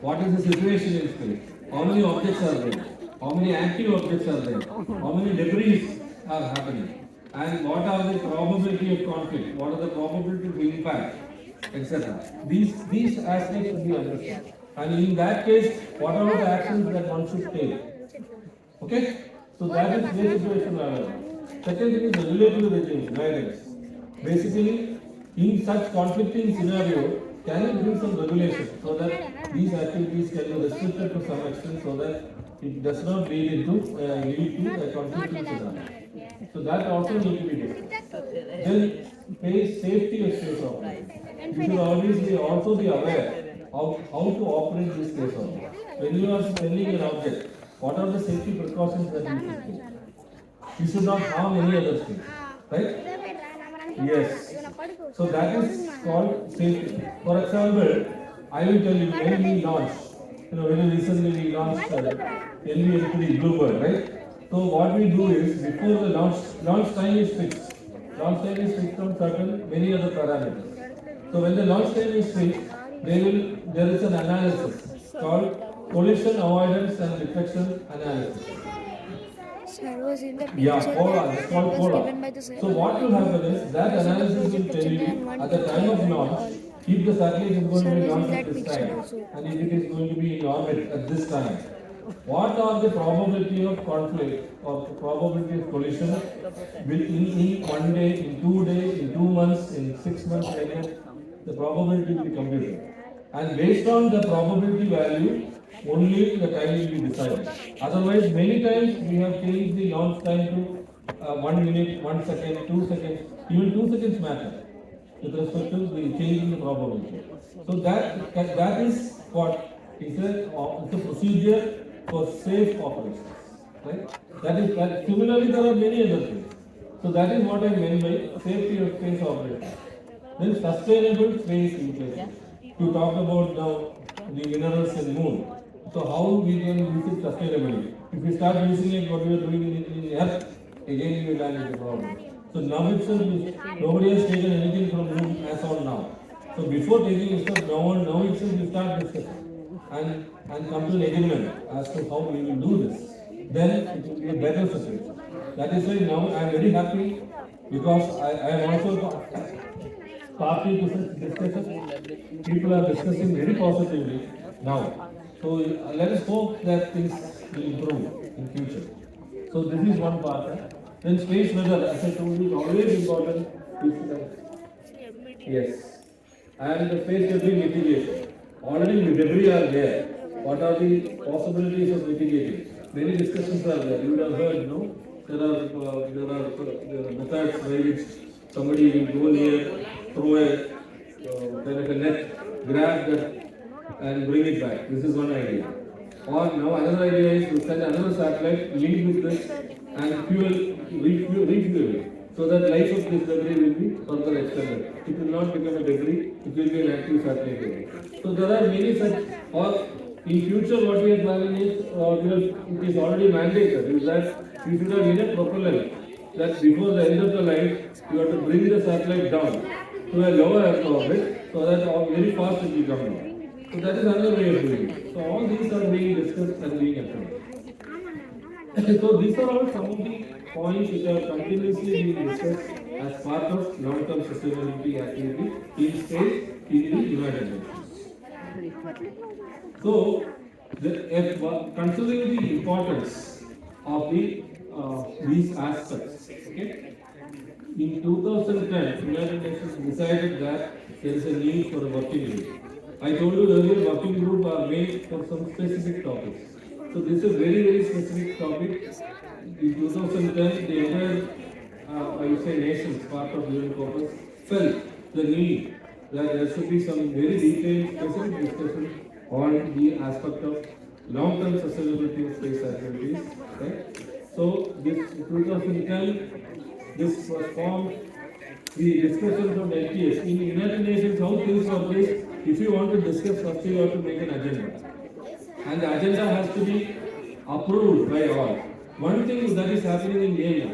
What is the situation in space? How many objects are there? How many active objects are there? How many debris are happening? And what are the probability of conflict? What are the probability of impact? Etc. These aspects should be understood. And in that case, what are the actions that one should take? Okay? So that is space situational awareness. Second thing is regulatory regime, guidance. Basically, in such conflicting scenario, can you bring some regulation so that these activities can be restricted to some extent so that it does not lead to a conflicting scenario. So that also needs to be discussed. Then safety of space operation. You should always also be aware of how to operate this space object. When you are sending an object, what are the safety precautions that you should take? You should not harm any other thing, right? Yes. So that is called safety. For example, I will tell you when we launched, very recently we launched LVL3 Bluebird, right? So what we do is before the launch time is fixed. Launch time is fixed on certain many other parameters. So when the launch time is fixed, there is an analysis called collision avoidance and detection analysis. Yeah, POLA, it's called POLA. So what will happen is that analysis will tell you at the time of launch if the satellite is going to be launched at this time and if it is going to be in orbit at this time. What are the probability of conflict or probability of collision in 1 day, in 2 days, in 2 months, in 6 months, like that? The probability will be computed. And based on the probability value, only the time will be decided. Otherwise, many times we have changed the launch time to 1 minute, 1 second, 2 seconds, even 2 seconds matter. with respect to the changing the probability. So that is what it's a procedure for safe operations, right? That similarly there are many other things. So that is what I meant by safety of space operations. Then sustainable space utilization. To talk about now the minerals in moon. So how we can use it sustainably? If we start using it, what we are doing in Earth, again we will land into problem. So now itself, nobody has taken anything from moon as on now. So before taking a step, now itself we start discussing and come to an agreement as to how we will do this. Then it will be a better situation. That is why now I am very happy because I am also party to such discussions. People are discussing very positively now. So let us hope that things will improve in future. So this is one part. Then space weather, as I told you, is always important. Yes. And the space debris mitigation. Already the debris are there. What are the possibilities of mitigating? Many discussions are there. You would have heard, no? There are methods by which somebody will go near, throw a kind of a net, grab that and bring it back. This is one idea. Or now another idea is to send another satellite, lead with this and refuel it. So that life of this debris will be further extended. It will not become a debris, it will be an active satellite debris. So there are many such, or in future what we are planning is, it is already mandated, is that you should have enough propellant that before the end of the life, you have to bring the satellite down to a lower Earth orbit so that very fast it will come down. So that is another way of doing it. So all these are being discussed and being applied. So these are all some of the points which are continuously being discussed as part of long-term sustainability activity in space in the United Nations. So, considering the importance of these aspects, okay, in 2010, United Nations decided that there is a need for a working group. I told you earlier, working group are made for some specific topics. So this is a very specific topic. In 2010, the entire, I would say, nations, part of UN Corpus, felt the need that there should be some very detailed, specific discussion on the aspect of long-term sustainability of space activities. Right? So this 2010, this was formed. The discussion from LTS in the United Nations, how things work is, if you want to discuss, first you have to make an agenda. And the agenda has to be approved by all. One thing that is happening in India,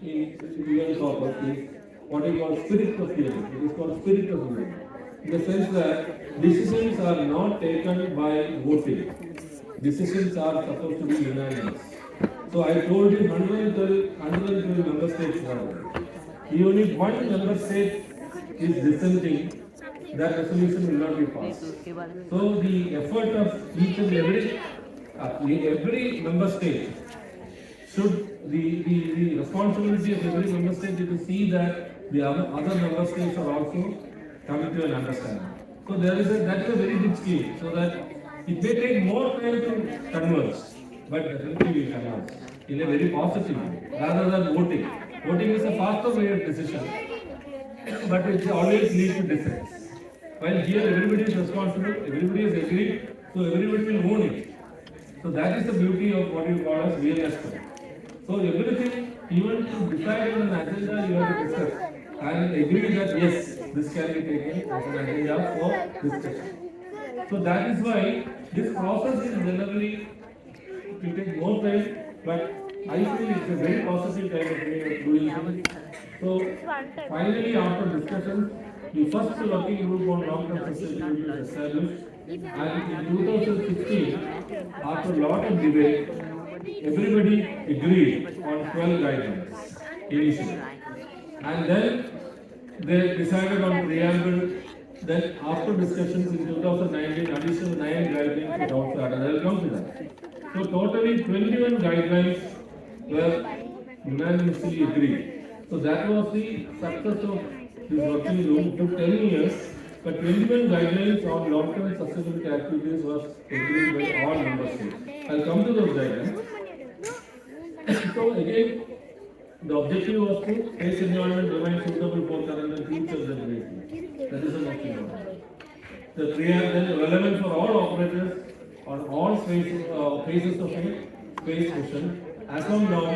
in UN Corpus, is what is called spirit of union. It is called spirit of union. In the sense that decisions are not taken by voting. Decisions are supposed to be unanimous. So I told you 112 member states are there. Even if one member state is dissenting, that resolution will not be passed. So the effort of each and every member state should, the responsibility of every member state is to see that the other member states are also coming to an understanding. So that is a very good scheme, so that it may take more time to converge, but definitely will converge in a very positive way, rather than voting. Voting is a faster way of decision, but it always leads to dissent. While here everybody is responsible, everybody is agreed, so everybody will own it. So that is the beauty of what you call as real estate. So everything, even to decide on an agenda, you have to discuss and agree that yes, this can be taken as an agenda for discussion. So that is why this process is generally, it will take more time, but I feel it's a very positive kind of way of doing it. So finally, after discussion, the first working group on long-term sustainability was established, and in 2016, after a lot of debate, everybody agreed on 12 guidelines initially. And then they decided on preamble. Then after discussions in 2019, additional 9 guidelines were also added. I will come to that. So totally 21 guidelines were unanimously agreed. So that was the success of this working group. It took 10 years, but 21 guidelines on long-term sustainability activities was agreed by all member states. I'll come to those guidelines. So again, The objective was to space environment remain suitable for current and future generations. That is the most important. The clear then relevant for all operators on all phases of a space mission. As of now,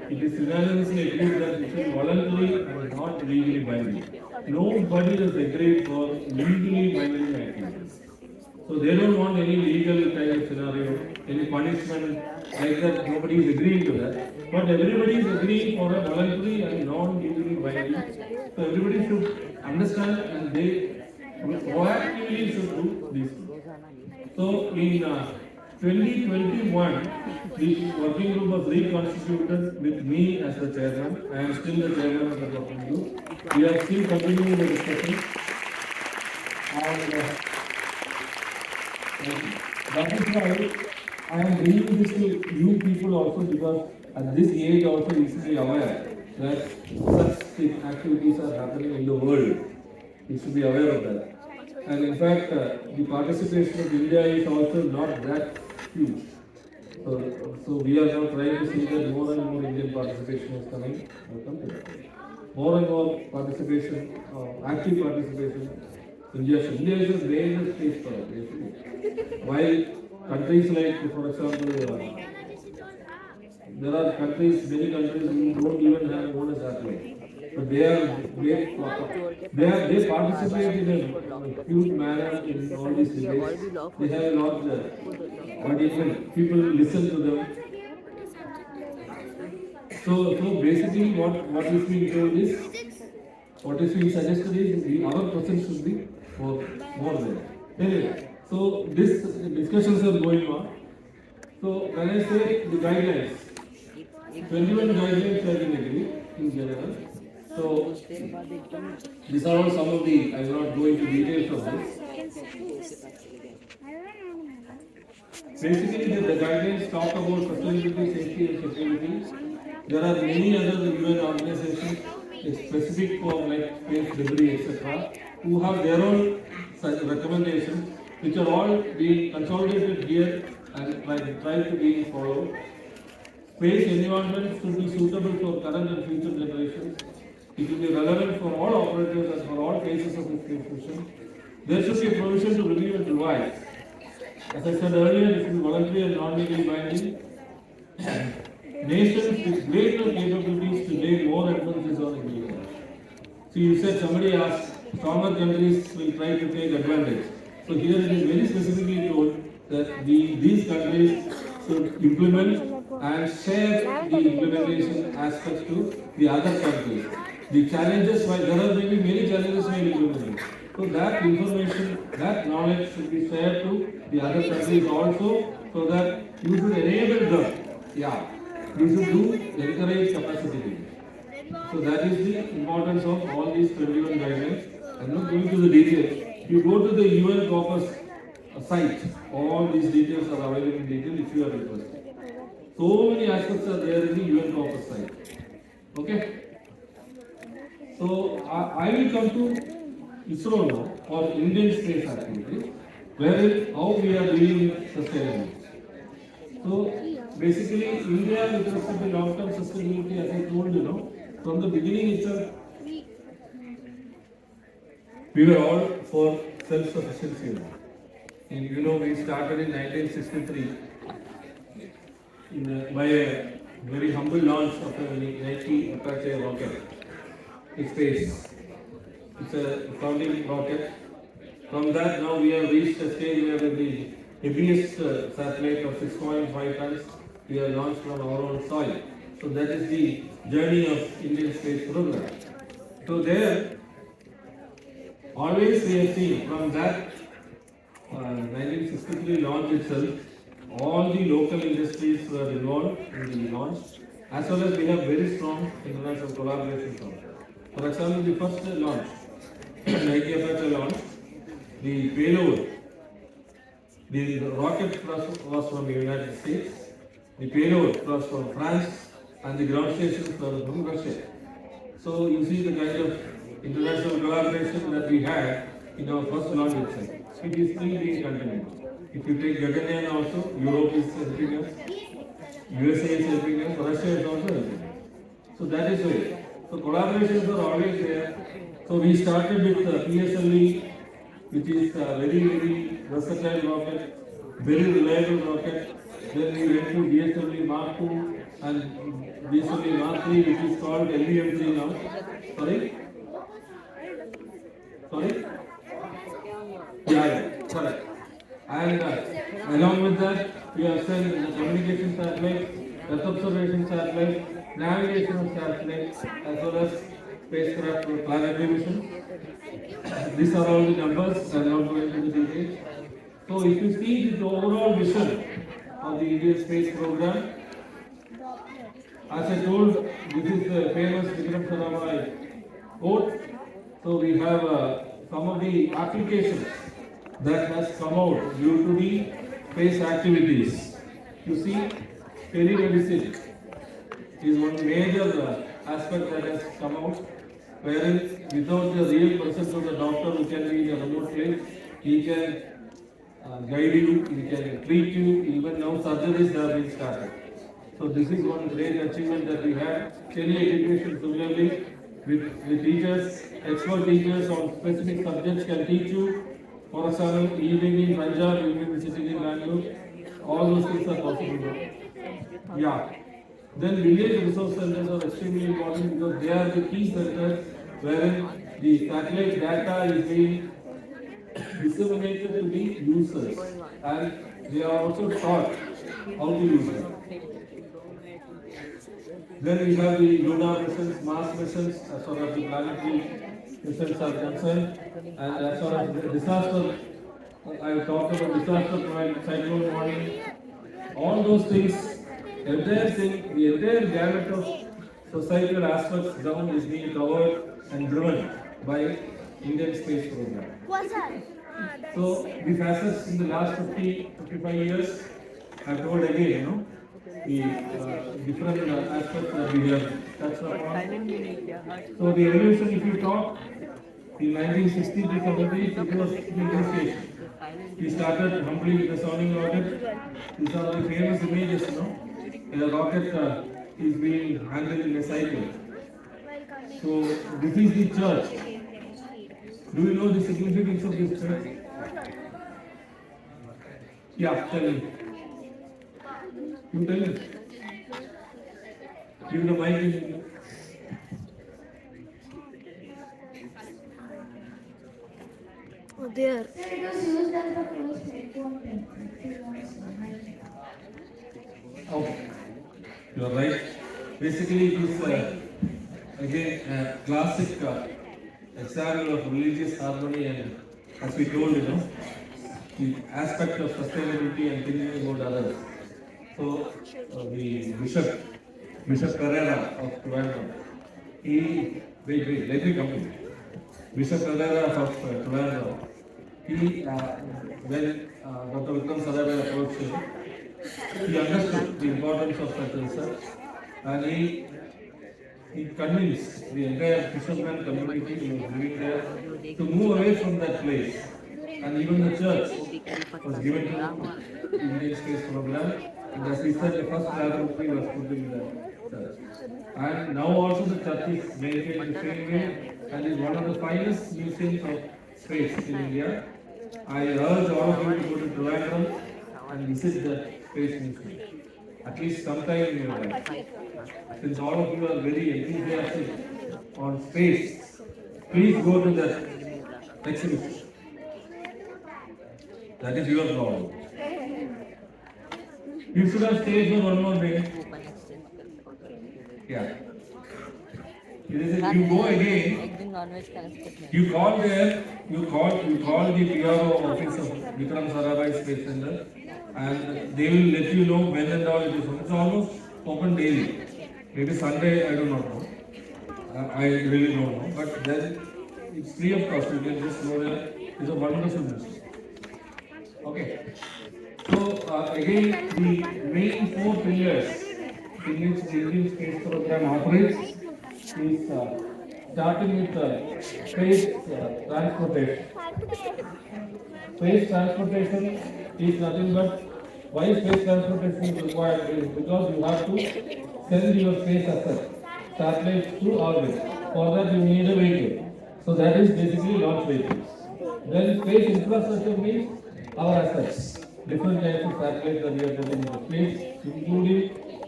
it is unanimously agreed that it is voluntary and not legally binding. Nobody has agreed for legally binding activities. So they don't want any legal kind of scenario, any punishment like that. Nobody is agreeing to that. But everybody is agreeing for a voluntary and non-legally binding. So everybody should understand and they proactively should do this. So in 2021, the working group was reconstituted with me as the chairman. I am still the chairman of the working group. We are still continuing the discussion. And that is why I am bringing this to you people also, because at this age also you should be aware that such activities are happening in the world. You should be aware of that. And in fact, the participation of India is also not that huge. So we are now trying to see that more and more Indian participation is coming. More and more participation, active participation. India is a major space for us. While countries like, for example, there are countries, many countries who don't even have own satellite. But they participate in a huge manner in all these debates. They have a lot of people listen to them. So basically what is being told is, what is being suggested is our presence should be more there. Anyway, so this discussions are going on. So when I say the guidelines, 21 guidelines have been agreed in general. So these are all some of the, I will not go into details of this. Basically the guidelines talk about sustainability, safety and security. There are many other UN organizations specific for like space debris etc. who have their own recommendations, which are all being consolidated here and try to be followed. Space environment should be suitable for current and future generations. It will be relevant for all operators and for all phases of the space mission. There should be a provision to review and revise. As I said earlier, it should be voluntary and non-legally binding. Nations with greater capabilities to lay more emphasis on agriculture. So you said, somebody asked, stronger countries will try to take advantage. So here it is very specifically told that these countries should implement and share the implementation aspects to the other countries. The challenges, while there are maybe many challenges while implementing. So that information, that knowledge should be shared to the other countries also, so that you should enable them. Yeah, you should encourage capacity building. So that is the importance of all these 21 guidelines. I'm not going to the details. If you go to the UN Corpus site, all these details are available in detail if you are interested. So many aspects are there in the UN Corpus site. Okay? So I will come to ISRO now for Indian space activities, how we are dealing with sustainability. So basically, India with respect to long-term sustainability, as I told you, from the beginning itself, we were all for self-sufficiency. And we started in 1963 by a very humble launch of a Nike Apache rocket in space. It's a founding rocket. From that, now we have reached a stage where the heaviest satellite of 6.5 tons we have launched from our own soil. So that is the journey of Indian space program. So there, always we have seen from that 1963 launch itself, all the local industries were involved in the launch, as well as we have very strong international collaborations on that. For example, the first launch, Nike Apache launch, the payload, the rocket thrust was from the United States, the payload was from France, and the ground stations were from Russia. So you see the kind of international collaboration that we had in our first launch itself. It is still being continued. If you take Gaganyaan also, Europe is helping us, USA is helping us, Russia is also helping us. So that is why. So collaborations are always there. So we started with PSLE, which is a very versatile rocket, very reliable rocket. Then we went to DSLE Mark II and DSLE Mark III, which is called LVMC now. Sorry? Sorry? Yeah, correct. And along with that, we have sent the communication satellite, Earth observation satellite, navigational satellite, as well as spacecraft for planetary missions. These are all the numbers, I am not going into the details. So if you see the overall vision of the Indian space program, as I told, this is the famous Vikram Sarabhai quote. So we have some of the applications that has come out due to the space activities. You see, telemedicine is one major aspect that has come out, wherein without the real presence of the doctor who can be in a remote place, he can guide you, he can treat you. Even now surgeries have been started. So this is one great achievement that we have. Tele-education similarly with teachers, expert teachers on specific subjects can teach you. For example, evening in Punjab, you will be sitting in Bangalore. All those things are possible now. Yeah. Then village resource centers are extremely important because they are the key centers wherein the satellite data is being disseminated to the users and they are also taught how to use it. Then we have the lunar missions, Mars missions, as far as the planetary missions are concerned, and as far as the disaster, I talked about disaster, cyclone warning, all those things, entire thing, the entire gamut of societal aspects down is being covered and driven by Indian space program. So these assets in the last 55 years, I told again, the different aspects that we have touched upon. So the evolution, if you talk, in 1960 to 70s, it was negotiation. We started humbly with the sounding rocket. These are the famous images, A rocket is being handled in a cycle. So this is the church. Do you know the significance of this church? Yeah, tell me. You tell me. Give the mic. Oh, there. It was used as the first headphone. Okay, you are right. Basically, it is again a classic example of religious harmony and, as we told, the aspect of sustainability and thinking about others. So, the Bishop Pereira of Trivandrum, wait, let me complete. Bishop Pereira of Trivandrum, when Dr. Vikram Sarabhai approached him, he understood the importance of such research and he convinced the entire fisherman community who was living there to move away from that place. And even the church was given to the Indian Space Program. And as he said, the first laboratory was put in the church. And now also the church is maintained the same way and is one of the finest museums of space in India. I urge all of you to go to Trivandrum and visit the space museum. At least sometime in your life. Since all of you are very enthusiastic on space, please go to that exhibition. That is your problem. You should have stayed for one more day. Yeah. You go again. You call there. You call the PRO office of Vikram Sarabhai Space Center, and they will let you know when and how it is. It's almost open daily. Maybe Sunday, I do not know. I really don't know. But then it's free of cost. You can just go there. It's a wonderful business. Okay. So again, the main 4 pillars in which the Indian space program operates is starting with space transportation. Space transportation is nothing but why space transportation is required is because you have to send your space assets satellites to orbit. For that you need a vehicle. So that is basically launch vehicles. Then space infrastructure means our assets. Different types of satellites that we are putting into space, including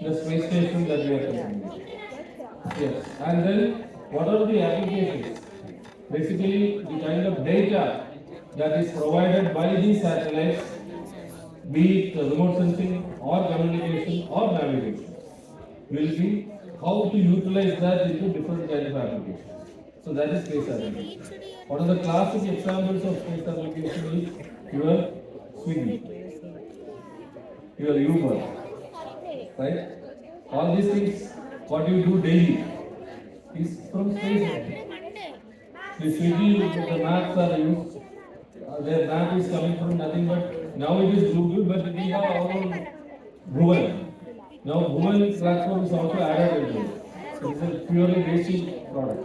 the space station that we are putting. Yes. And then what are the applications? Basically the kind of data that is provided by these satellites, be it remote sensing or communication or navigation, will be how to utilize that into different kind of applications. So that is space application. One of the classic examples of space application is your Swiggy, your Uber, right? All these things, what you do daily, is from space. The Swiggy, the maps are used. Their map is coming from nothing but now it is Google, but we have our own Bhuvan. Now Bhuvan platform is also added into it. So it's a purely basic product.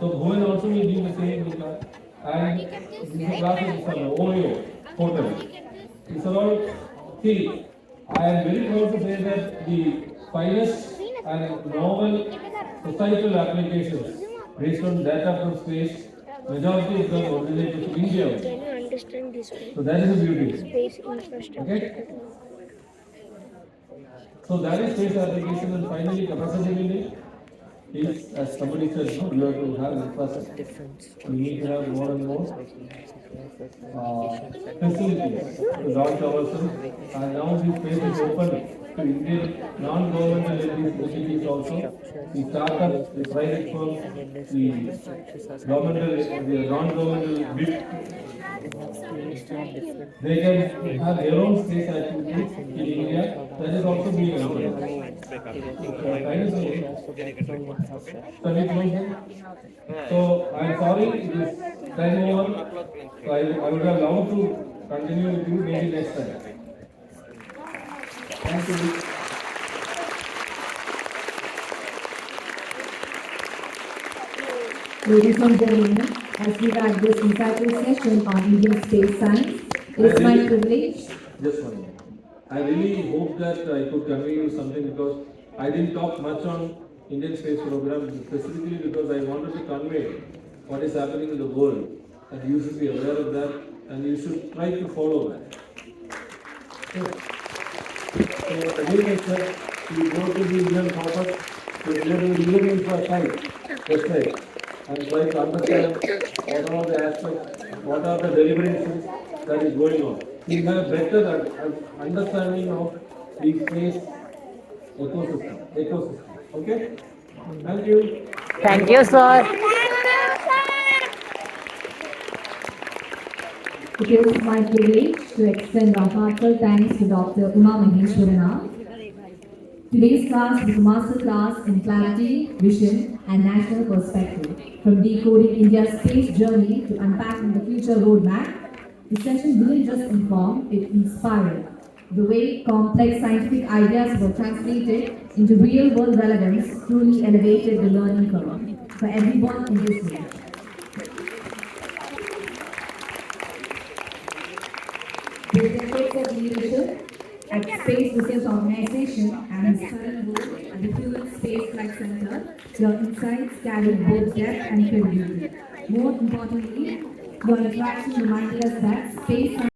So Bhuvan also will do the same with that. And this is classes for Oreo, hotel. These are all, see, I am very proud to say that the finest and novel societal applications based on data from space, majority of them originated from India. Can you understand this way? So that is the beauty. Space infrastructure. Okay? So that is space application, and finally capacity building is, as somebody said, no, you have to have infrastructure. You need to have more and more facilities to launch ourselves, and now this space is open to Indian non-governmental entities also, the startups, the private firms, the governmental, the non-governmental big. They can have their own space activities in India. That is also being encouraged. So I am sorry, it is time over. So I would have loved to continue with you maybe next time. Thank you. Ladies and gentlemen, as we had this insightful session on Indian space science, it is my privilege. Just 1 minute. I really hope that I could convey you something, because I didn't talk much on Indian space program, specifically because I wanted to convey what is happening in the world, and you should be aware of that, and you should try to follow that. So again, sir, you go to the Indian corpus, to the Indian infra site, that's right, and try to understand what are the aspects, what are the deliberations that is going on. You have better understanding of the space ecosystem. Okay? Thank you. Thank you, sir. It is my privilege to extend our heartfelt thanks to Dr. Uma Maheshwarana. Today's class was a master class in clarity, vision, and national perspective. From decoding India's space journey to unpacking the future roadmap, the session didn't just inform, it inspired. The way complex scientific ideas were translated into real-world relevance truly elevated the learning curve for everyone in this room. With decades of leadership at Space Research Organization and his current role at the Human Space Flight Center, your insights carried both depth and credibility. More importantly, your interaction reminded us that space